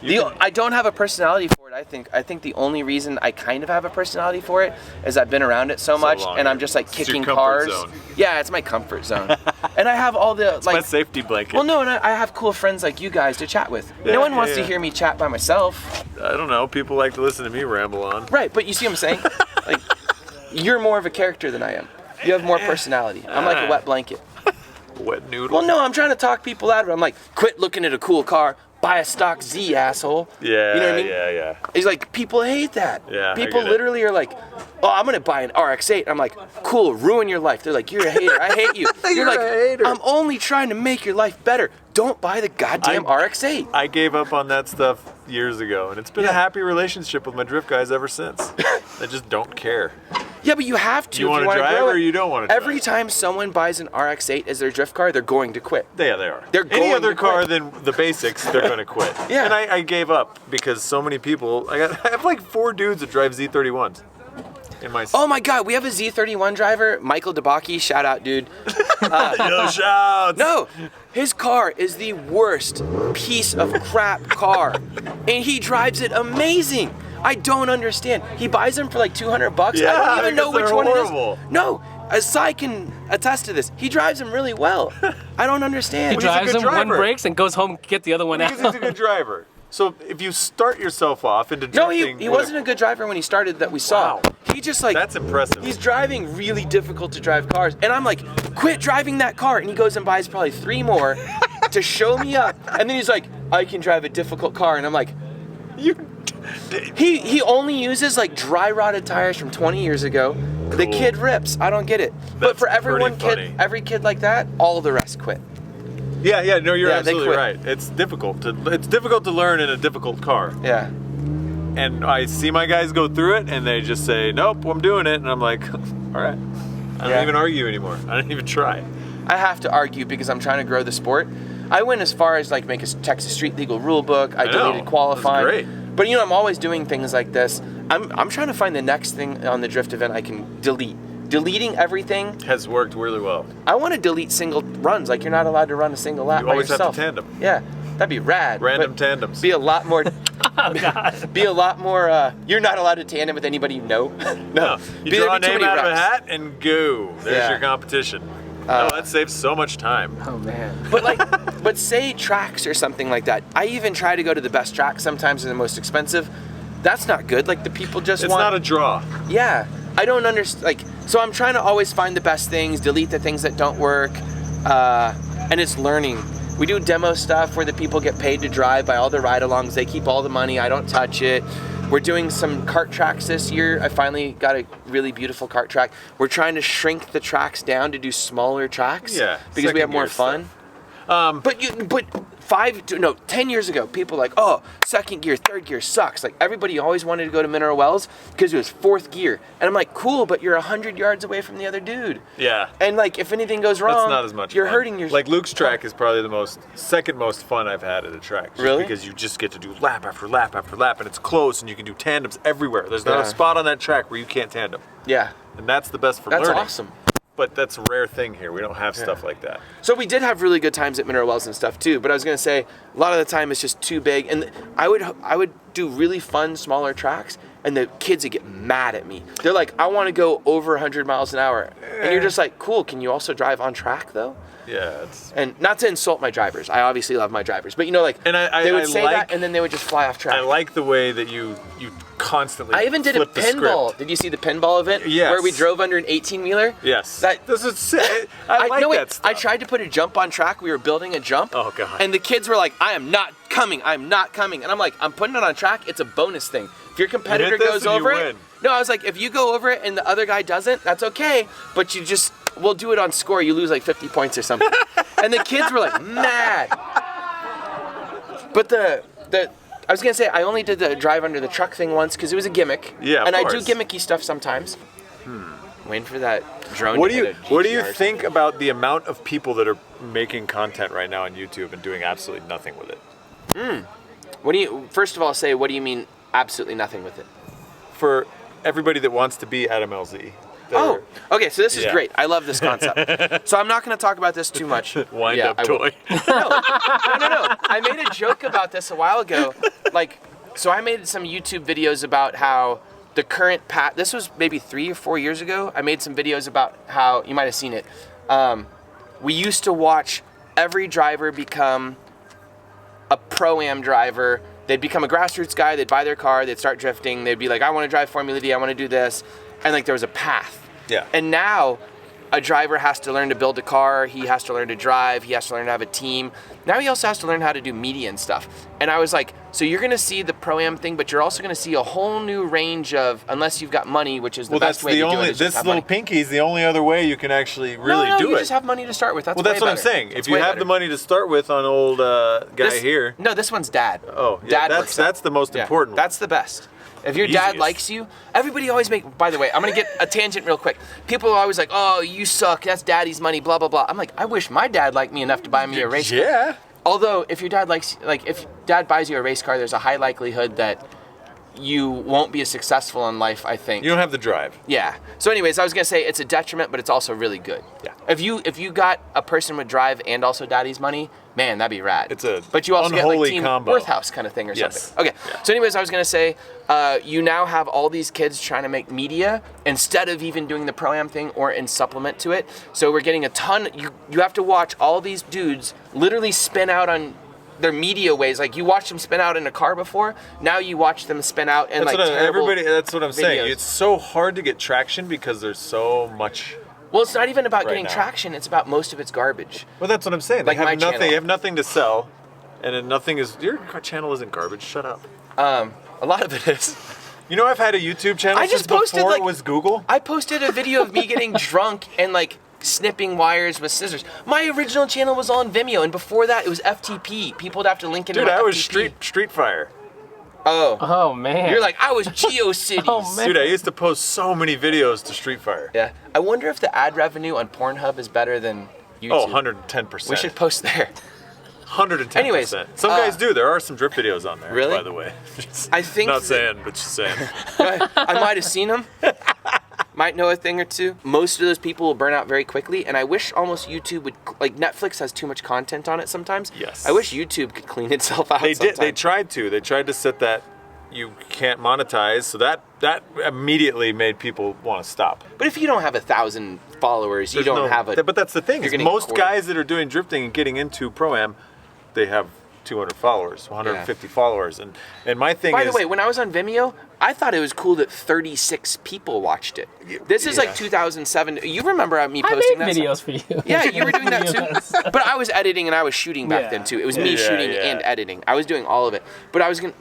You can- I don't have a personality for it. I think the only reason I kind of have a personality for it is I've been around it so much, long. and I'm just like It's your kicking comfort cars. zone. Yeah, it's my comfort zone, and I have all the my like. safety blanket. Well, no, and I have cool friends like you guys to chat with. Yeah, no one yeah, wants to yeah. hear me chat by myself, I don't know. People like to listen to me ramble on. right? But you see what I'm saying? Like, you're more of a character than I am. You have more personality. I'm like a wet blanket. Wet noodle. Well, no, I'm trying to talk people out of it. I'm like, quit looking at a cool car. Buy a stock Z, asshole. Yeah, You know what I mean? yeah. It's like, people hate that. Yeah, I People get it. literally are like, oh, I'm going to buy an RX-8. I'm like, cool, ruin your life. They're like, you're a hater. I hate you. You're like, a hater. I'm only trying to make your life better. Don't buy the goddamn RX-8. I gave up on that stuff years ago, and it's been a happy relationship with my drift guys ever since. I just don't care. Yeah, but you have to. You if wanna wanna drive grow or it. you don't wanna drive? Every time someone buys an RX-8 as their drift car, they're going to quit. Yeah, they are. They're Any going other to car quit. than the basics, they're going to quit. Yeah. And I gave up because so many people. I have like 4 dudes that drive Z31s in my. Oh my God, we have a Z31 driver, Michael DeBaki. Shout out, dude. Yo, shouts. No, his car is the worst piece of crap car, and he drives it amazing. I don't understand. He buys them for like $200. Yeah, I don't even know because which they're one horrible. it is. No, Asai can attest to this. He drives them really well. I don't understand. He's a Drives good him, one driver. breaks, and goes home to get the other one Because out. he's a good driver. So if you start yourself off into No, drifting, he wasn't a good driver when he started that we saw. Wow. He just like That's impressive. He's driving really difficult to drive cars, and I'm like, quit driving that car. And he goes and buys probably 3 more to show me up, and then he's like, I can drive a difficult car, and I'm like, he only uses like dry rotted tires from 20 years ago. The Cool. kid rips. I don't get it. But That's for pretty funny. every kid like that, all the rest quit. Yeah, no, you're Yeah, they absolutely quit. right. It's difficult to learn in a difficult car. Yeah. And I see my guys go through it, and they just say, "Nope, I'm doing it," and I'm like, "All right." I don't even argue anymore. I don't even try. I have to argue because I'm trying to grow the sport. I went as far as like make a Texas street legal rule book. I know. deleted qualifying. That's great. But I'm always doing things like this. I'm trying to find the next thing on the drift event I can delete. Deleting everything Has worked really well. I want to delete single runs. Like you're not allowed to run a single lap You by always have to yourself. tandem. Yeah, that'd be rad. Random but tandems. Be a lot more. Oh God. Be a lot more. You're not allowed to tandem with anybody you know. No. You Be- draw a there'd be too name many out of a reps. hat and go. There's Yeah. your competition. That saves so much time. Oh man. But say tracks or something like that. I even try to go to the best tracks. Sometimes they're the most expensive. That's not good. Like the people just It's want. not a draw. Yeah, I don't understand. Like, so I'm trying to always find the best things, delete the things that don't work, and it's learning. We do demo stuff where the people get paid to drive by all the ride-alongs. They keep all the money. I don't touch it. We're doing some kart tracks this year. I finally got a really beautiful kart track. We're trying to shrink the tracks down to do smaller tracks. Yeah, because we have second more gear fun. stuff. But 10 years ago, people were like, oh, second gear, third gear sucks. Like everybody always wanted to go to Mineral Wells because it was 4th gear. And I'm like, cool, but you're 100 yards away from the other dude. Yeah. And like, if anything goes wrong, That's not as much you're fun. hurting yourself. Like Luke's track is probably the second most fun I've had at a track. Just Really? Because you just get to do lap after lap after lap, and it's close, and you can do tandems everywhere. There's not Yeah. a spot on that track where you can't tandem. Yeah, And that's the best for that's learning. awesome. But that's a rare thing here. We don't have stuff like that. So we did have really good times at Mineral Wells and stuff too, but I was gonna say a lot of the time it's just too big, and I would do really fun smaller tracks, and the kids would get mad at me. They're like, I want to go over 100 miles an hour, and you're just like, cool. Can you also drive on track though? Yeah, it's And not to insult my drivers, I obviously love my drivers, but like And I they would I say like- that, and then they would just fly off track. I like the way that you constantly. I even did a flip the pinball. script. Did you see the pinball event? Yes. Where we drove under an 18-wheeler? Yes. That- This is sick. I like no, wait, that stuff. I tried to put a jump on track. We were building a jump. Oh, God. And the kids were like, I am not coming. I'm not coming. And I'm like, I'm putting it on track. It's a bonus thing. If your competitor this goes and you over it. win. No, I was like, if you go over it and the other guy doesn't, that's okay. But we'll do it on score. You lose like 50 points or something. And the kids were like mad. But I was gonna say I only did the drive under the truck thing once because it was a gimmick. Yeah, of and I course. do gimmicky stuff sometimes. Waiting for that drone. What to do you hit a What do you GTR. think about the amount of people that are making content right now on YouTube and doing absolutely nothing with it? First of all, say what do you mean absolutely nothing with it? For everybody that wants to be Adam LZ. Oh, okay. So this is Yeah. great. I love this concept. So I'm not going to talk about this too much. Wind Yeah, up I will. toy. No. I made a joke about this a while ago. So I made some YouTube videos about how the current this was maybe 3 or 4 years ago. I made some videos about how, you might have seen it. We used to watch every driver become a Pro-Am driver. They'd become a grassroots guy, they'd buy their car, they'd start drifting, they'd be like, I want to drive Formula D, I want to do this. And there was a path. Yeah. And now a driver has to learn to build a car, he has to learn to drive, he has to learn to have a team. Now he also has to learn how to do media and stuff. And I was like, so you're gonna see the Pro-Am thing, but you're also gonna see a whole new range of, unless you've got money, which is the Well, best that's way the to do only. it. Is just This have little money. pinky is the only other way you can actually really no, do you it. just have money to start with. That's Well, that's way what I'm better. saying. That's If you way have better. the money to start with on old guy here. No, this one's dad. Oh, yeah, Dad works out. that's the most Yeah, important. That's the best. If your dad Easiest. likes you, everybody always by the way, I'm gonna get a tangent real quick. People are always like, oh, you suck, that's daddy's money, blah, blah, blah. I'm like, I wish my dad liked me enough to buy me a race car. Yeah. Although, if your dad if dad buys you a race car, there's a high likelihood that you won't be as successful in life, I think. You don't have the drive. Yeah. So anyways, I was gonna say it's a detriment, but it's also really good. Yeah. If you got a person with drive and also daddy's money, man, that'd be rad. It's a but you also get like unholy Team combo. Worth House kind of thing or Yes. something. Okay. Yeah. So anyways, I was gonna say, you now have all these kids trying to make media instead of even doing the Pro-Am thing or in supplement to it. So we're getting a ton. You have to watch all these dudes literally spin out on their media ways. Like you watched them spin out in a car before, now you watch them spin out in that's what I'm saying. videos. It's so hard to get traction because there's so much. Well, it's not even about right getting now. traction. It's about most of it's garbage. Well, that's what I'm saying. Like they my have nothing. channel. They have nothing to sell, and then nothing is. Your channel isn't garbage. Shut up. A lot of it is. You know, I've had a YouTube channel I since just posted, before like- it was Google. I posted a video of me getting drunk and like snipping wires with scissors. My original channel was on Vimeo, and before that it was FTP. People would have to link into Dude, my I was FTP. Street Fire. Oh. Oh man. You're like, I was GeoCities. Oh, man. Dude, I used to post so many videos to Street Fire. Yeah. I wonder if the ad revenue on Pornhub is better than YouTube. Oh, 110%. We should post there. 110%. Anyways, some guys do. There are some drip videos on there, Really? by the way. Just I think not that- saying, but just saying. I might have seen them. Might know a thing or two. Most of those people will burn out very quickly, and I wish almost YouTube would, like Netflix has too much content on it sometimes. Yes. I wish YouTube could clean itself out They did. They sometimes. tried to. They tried to set that you can't monetize, so that immediately made people want to stop. But if you don't have 1,000 followers, you There's don't no- have a... But that's the thing. you're Is getting most quarter. guys that are doing drifting and getting into Pro-Am, they have 200 followers, 150 followers, and my thing By is. the way, when I was on Vimeo, I thought it was cool that 36 people watched it. This is like 2007. You remember me I posting made that videos stuff? for you. Yeah, you were doing that Videos. too. But I was editing and I was shooting back Yeah. then too. It was me Yeah, shooting yeah. and editing. I was doing all of it. But I was gonna,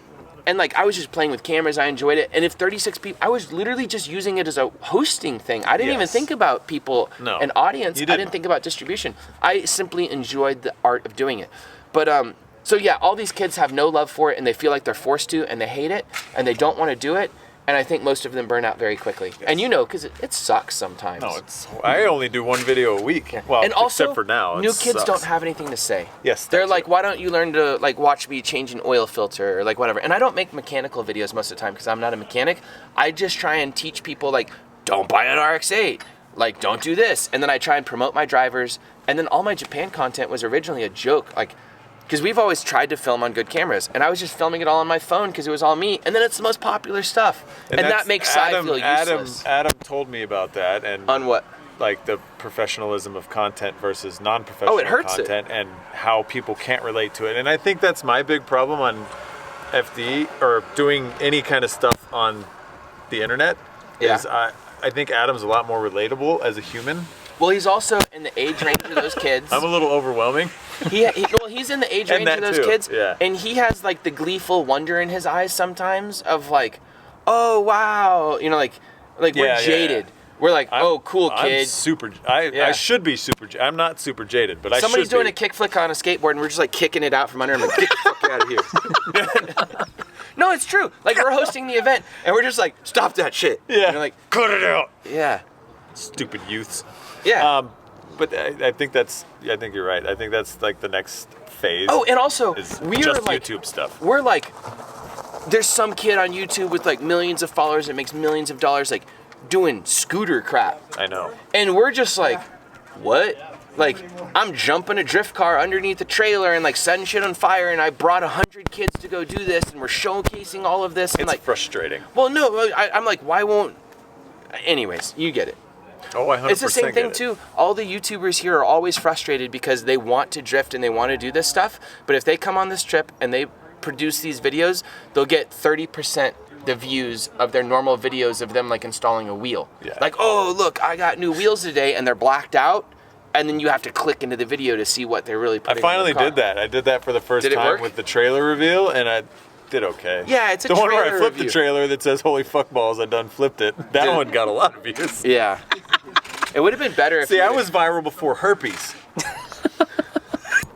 and like I was just playing with cameras. I enjoyed it. And if 36 people, I was literally just using it as a hosting thing. I didn't even Yes. think about people No, and audience. you I didn't. didn't think about distribution. I simply enjoyed the art of doing it. But so yeah, all these kids have no love for it and they feel like they're forced to and they hate it and they don't want to do it. And I think most of them burn out very quickly. And you know, because it sucks sometimes. No, I only do one video a week. Well, And also, except for now. it new kids sucks. don't have anything to say. Yes, They're that's like, it. why don't you learn to like watch me change an oil filter or like whatever. And I don't make mechanical videos most of the time because I'm not a mechanic. I just try and teach people like, don't buy an RX-8. Like, don't do this. And then I try and promote my drivers. And then all my Japan content was originally a joke. Like, because we've always tried to film on good cameras. And I was just filming it all on my phone because it was all me. And then it's the most popular stuff. And that's- that makes Sai feel useless. Adam told me about that, and On what? like the professionalism of content versus non-professional Oh, it hurts it. content, and how people can't relate to it. And I think that's my big problem on FD or doing any kind of stuff on the internet. Yeah. Is I think Adam's a lot more relatable as a human. Well, he's also in the age range of those kids. I'm a little overwhelming. He's in the age And range of that those too, kids, yeah. and he has like the gleeful wonder in his eyes sometimes of like, oh wow, you know, like Yeah, we're yeah, jaded. We're like, oh cool I'm kid. super. Yeah. I should be super. I'm not super jaded, but Somebody's I should doing be. a kickflip on a skateboard, and we're just like kicking it out from under him. Like, get the fuck out of here. No, it's true. Like we're hosting the event, and we're just like, stop that shit. Yeah. And you're like, cut it out. yeah, Stupid youths. yeah. But I think I think you're right. I think that's like the next phase. Oh, and also is we're just like YouTube stuff. we're like, there's some kid on YouTube with like millions of followers that makes millions of dollars, like doing scooter crap. I know. And we're just like, what? Like, I'm jumping a drift car underneath the trailer and like setting shit on fire, and I brought 100 kids to go do this, and we're showcasing all of this. And It's like, frustrating. well, no, I'm like, why won't? Anyways, you get it. Oh, I 100% It's the same thing get it. too. All the YouTubers here are always frustrated because they want to drift and they want to do this stuff, but if they come on this trip and they produce these videos, they'll get 30% the views of their normal videos of them like installing a wheel. Yeah. Like, oh look, I got new wheels today, and they're blacked out, and then you have to click into the video to see what they're really I putting. finally in the car. did that. I did that for the first Did it time work? with the trailer reveal, and I did okay. Yeah, it's a the one where I trailer flipped review. the trailer that says "Holy fuck balls," I done flipped it. That Did it- one got a lot of views. Yeah. It would have been better if See, you I would've- was viral before herpes.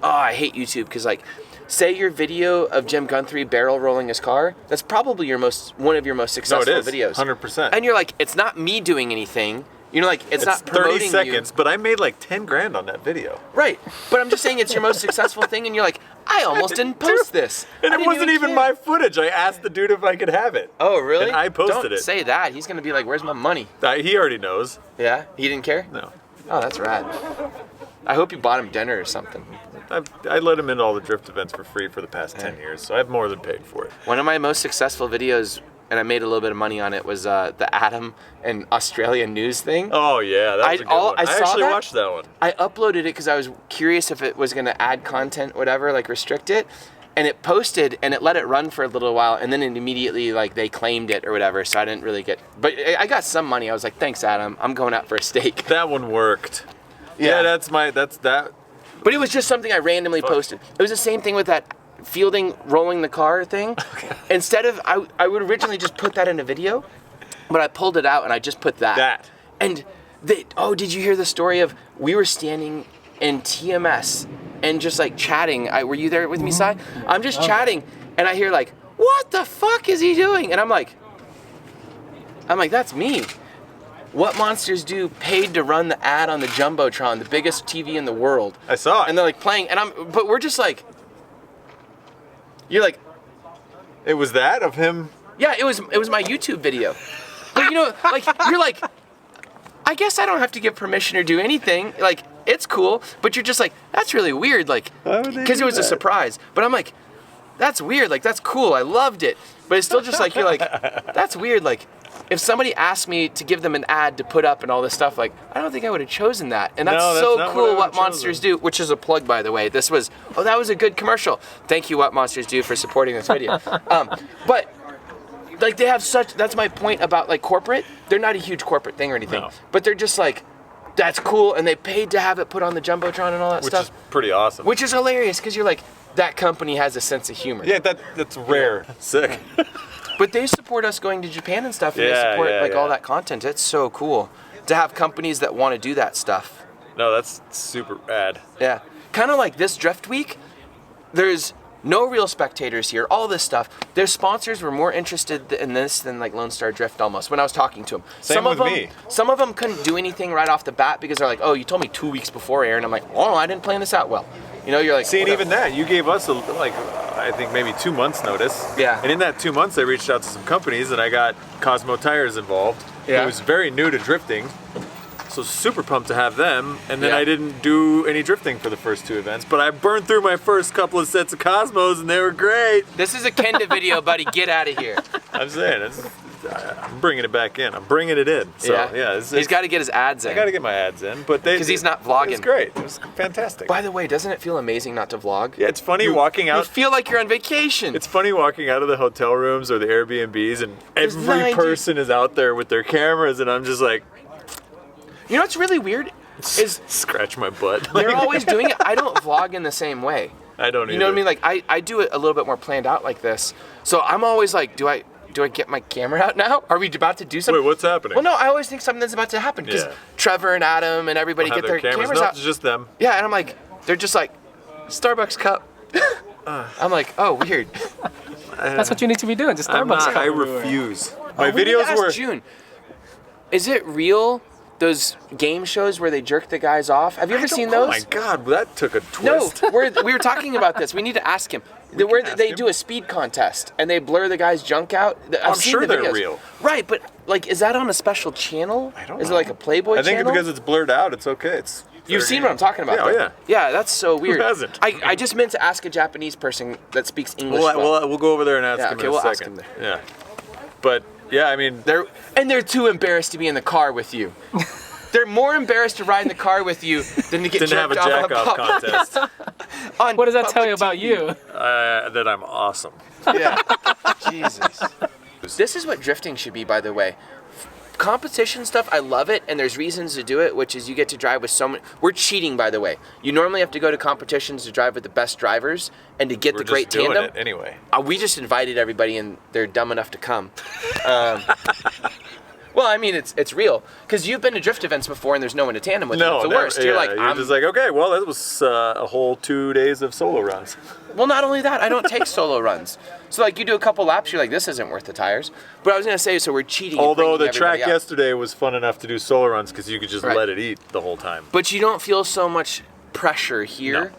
Oh, I hate YouTube because, like, say your video of Jim Guthrie barrel rolling his car, that's probably one of your most No, it successful is videos. 100%. And you're like, it's not me doing anything. You know, like, it's not 30 promoting seconds, but I made like 10 grand on that video. you. Right. But I'm just saying it's your most successful thing, and you're like, I almost didn't post this. And I it didn't wasn't even care. my footage. I asked the dude if I could have it. Oh, really? And I posted Don't it. say that. He's going to be like, where's my money? He already knows. Yeah? He didn't care? No. Oh, that's rad. I hope you bought him dinner or something. I let him into all the drift events for free for the past 10 years, so I've more than paid for it. One of my most successful videos and I made a little bit of money on it, was the Adam and Australian news thing. Oh yeah, that was a good one. I saw actually that. watched that one. I uploaded it because I was curious if it was going to add content, whatever, like restrict it. And it posted, and it let it run for a little while, and then it immediately, like, they claimed it or whatever, so I didn't really get... But I got some money. I was like, thanks, Adam. I'm going out for a steak. That one worked. Yeah, that's that. But it was just something I randomly posted. It was the same thing with that fielding, rolling the car thing. Okay. Instead of... I would originally just put that in a video, but I pulled it out, and I just put that. And did you hear the story of... We were standing in TMS... and just like chatting. Were you there with me, Si? I'm just chatting, and I hear like, what the fuck is he doing? And I'm like, that's me. What Monsters Do paid to run the ad on the Jumbotron, the biggest TV in the world. I saw it. And they're like playing, but we're just like, you're like. It was that of him? Yeah, it was my YouTube video. But you know, like, you're like, I guess I don't have to give permission or do anything. Like, it's cool, but you're just like, that's really weird, like, because it was a surprise. But I'm like, that's weird, like, that's cool, I loved it. But it's still just like, you're like, that's weird, like, if somebody asked me to give them an ad to put up and all this stuff, like, I don't think I would have chosen that. And that's so cool, What Monsters Do, which is a plug, by the way. This was, that was a good commercial. Thank you, What Monsters Do, for supporting this video. But, like, they have that's my point about, like, corporate. They're not a huge corporate thing or anything, but they're just like, that's cool, and they paid to have it put on the Jumbotron and all that stuff. Which is pretty awesome. Which is hilarious, because you're like, that company has a sense of humor. Yeah, that's rare. Sick. But they support us going to Japan and stuff, and they support all that content. It's so cool to have companies that want to do that stuff. No, that's super rad. Yeah. Kind of like this Drift Week, there's no real spectators here, all this stuff. Their sponsors were more interested in this than like Lone Star Drift almost when I was talking to them. Same with me. Some of them couldn't do anything right off the bat because they're like, oh, you told me 2 weeks before, Aaron. I'm like, oh, I didn't plan this out well. You know, you're like... See, and even that, you gave us, I think maybe 2 months notice. Yeah. And in that 2 months, I reached out to some companies, and I got Cosmo Tires involved. Yeah. It was very new to drifting, so super pumped to have them. And then I didn't do any drifting for the first 2 events, but I burned through my first couple of sets of Cosmos, and they were great. This is a Kenda video, buddy. Get out of here. I'm saying, I'm bringing it back in. I'm bringing it in. So, he's got to get his ads in. I got to get my ads in, but because he's not vlogging. It's great. It was fantastic. By the way, doesn't it feel amazing not to vlog? Yeah, it's funny walking out. You feel like you're on vacation. It's funny walking out of the hotel rooms or the Airbnbs, and every person is out there with their cameras, and I'm just like, you know what's really weird is scratch my butt. They're always doing it. I don't vlog in the same way. I don't either. You know what I mean? Like I do it a little bit more planned out like this. So I'm always like, do I get my camera out now? Are we about to do something? Wait, what's happening? Well, no, I always think something's about to happen because Trevor and Adam and everybody get their cameras out. It's just them. Yeah, and I'm like, they're just like, Starbucks cup. I'm like, oh, weird. That's what you need to be doing. Just Starbucks cup. I refuse. My We need to videos ask were. June. Is it real? Those game shows where they jerk the guys off. Have you ever seen those? Oh my God, that took a No, twist. we were talking about this. We need to ask him. Where they do a speed contest and they blur the guy's junk out. I'm sure they're real. Right, but like, is that on a special channel? I don't know. Is it like a Playboy channel? I think because it's blurred out, it's okay. You've seen what I'm talking about. Yeah, oh, yeah. Yeah, that's so weird. Who hasn't? I just meant to ask a Japanese person that speaks English. We'll go over there and ask him in a we'll second. ask him there. Yeah, but yeah, I mean, they're too embarrassed to be in the car with you. They're more embarrassed to ride in the car with you than to get didn't have a jack-off contest. What does that tell you about you? That I'm awesome. Yeah. Jesus. This is what drifting should be, by the way. Competition stuff, I love it, and there's reasons to do it, which is you get to drive with so many... We're cheating, by the way. You normally have to go to competitions to drive with the best drivers and to get the great tandem. We're just doing it anyway. We just invited everybody, and they're dumb enough to come. Well, I mean, it's real. Because you've been to drift events before, and there's no one to tandem with. It's the worst. Yeah, you're just like, okay, well, that was a whole 2 days of solo runs. Well, not only that, I don't take solo runs. So, like, you do a couple laps, you're like, this isn't worth the tires. But I was going to say, so we're cheating. Although the track yesterday was fun enough to do solo runs because you could just let it eat the whole time. But you don't feel so much pressure here. No.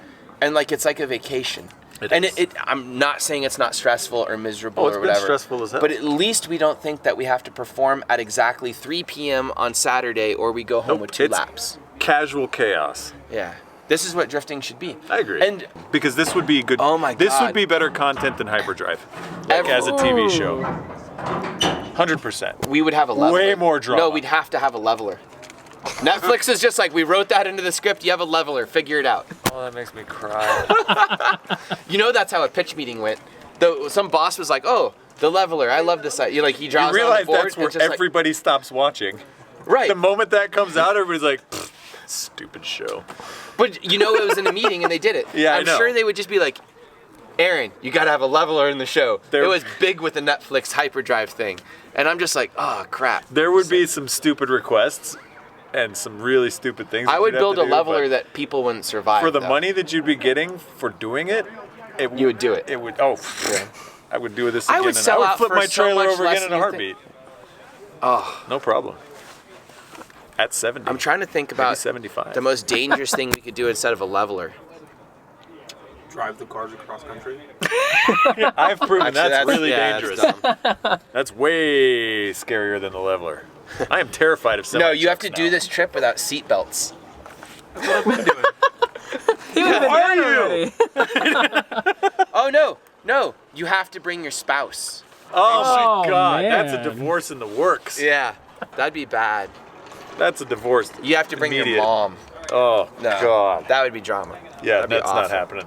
And, like, it's like a vacation. I'm not saying it's not stressful or miserable or whatever. It's stressful as hell. But at least we don't think that we have to perform at exactly 3 p.m. on Saturday or we go home with 2 laps. Casual chaos. Yeah. This is what drifting should be. I agree. And because this would be good. Oh my God. This would be better content than Hyperdrive, like as a TV show. 100%. We would have a leveler. Way more drama. No, we'd have to have a leveler. Netflix is just like, we wrote that into the script, you have a leveler, figure it out. Oh, that makes me cry. You know that's how a pitch meeting went. Some boss was like, oh, the leveler, I love this. He draws You on the realize board. that's where and just everybody stops watching. right. The moment that comes out, everybody's like, stupid show. But you know it was in a meeting and they did it. Yeah, I I'm know. sure they would just be like, Aaron, you gotta have a leveler in the show. There- It was big with the Netflix hyperdrive thing. And I'm just like, oh crap. There would be some stupid requests and some really stupid things. I that would you'd have build to a do, leveler but that people wouldn't survive. for the though. money that you'd be getting for doing it, You would do it. It would. Oh, I would do this I again. would and sell I would out flip for my so trailer much over less again in than a you think. heartbeat. Oh, No problem. At 70. I'm trying to think maybe about 75. the most dangerous thing we could do instead of a leveler. Drive the cars across country. I've proven Actually, that's really yeah, dangerous. that's dumb. That's way scarier than the leveler. I am terrified of semi No, you have to trucks do now. this trip without seat belts. That's what I've been doing. He would have been Are done already. Oh no, you have to bring your spouse. Oh my Oh, god, that's a man. divorce in the works. Yeah, that'd be bad. That's a divorce. You have to bring your Immediate. mom. Oh No, god. that would be drama. Yeah, that'd be that's not awful. happening.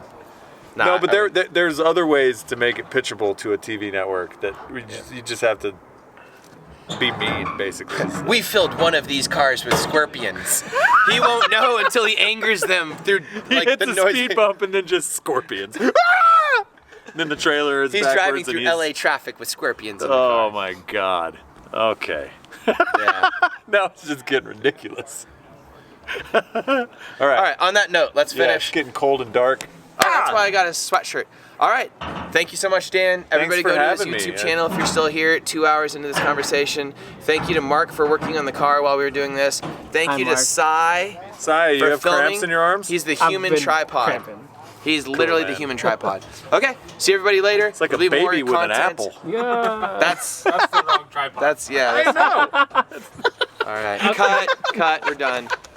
Nah, No, but I would- there's other ways to make it pitchable to a TV network that you just have to be mean, basically. We filled one of these cars with scorpions. He won't know until he angers them through He like hits the a noise. speed bump and then just scorpions. And then the trailer is He's backwards driving and through he's- LA traffic with scorpions in the Oh car. my god. Okay. Yeah. Now it's just getting ridiculous. All right. All right. On that note, let's Yeah, finish. it's getting cold and dark. Oh, that's why I got a sweatshirt. All right. Thank you so much, Dan. Everybody for go to his having me. YouTube channel if you're still here 2 hours into this conversation. Thank you to Mark for working on the car while we were doing this. Thank Hi, you to Mark. Sai Sai, you for have filming. cramps in your arms? He's the I've human been tripod. cramping. He's literally the man. human tripod. Okay. See everybody later. It's like There'll a be more baby with an content. apple. Yeah. That's That's the wrong tripod. yeah. I know. All right. Cut. We're done.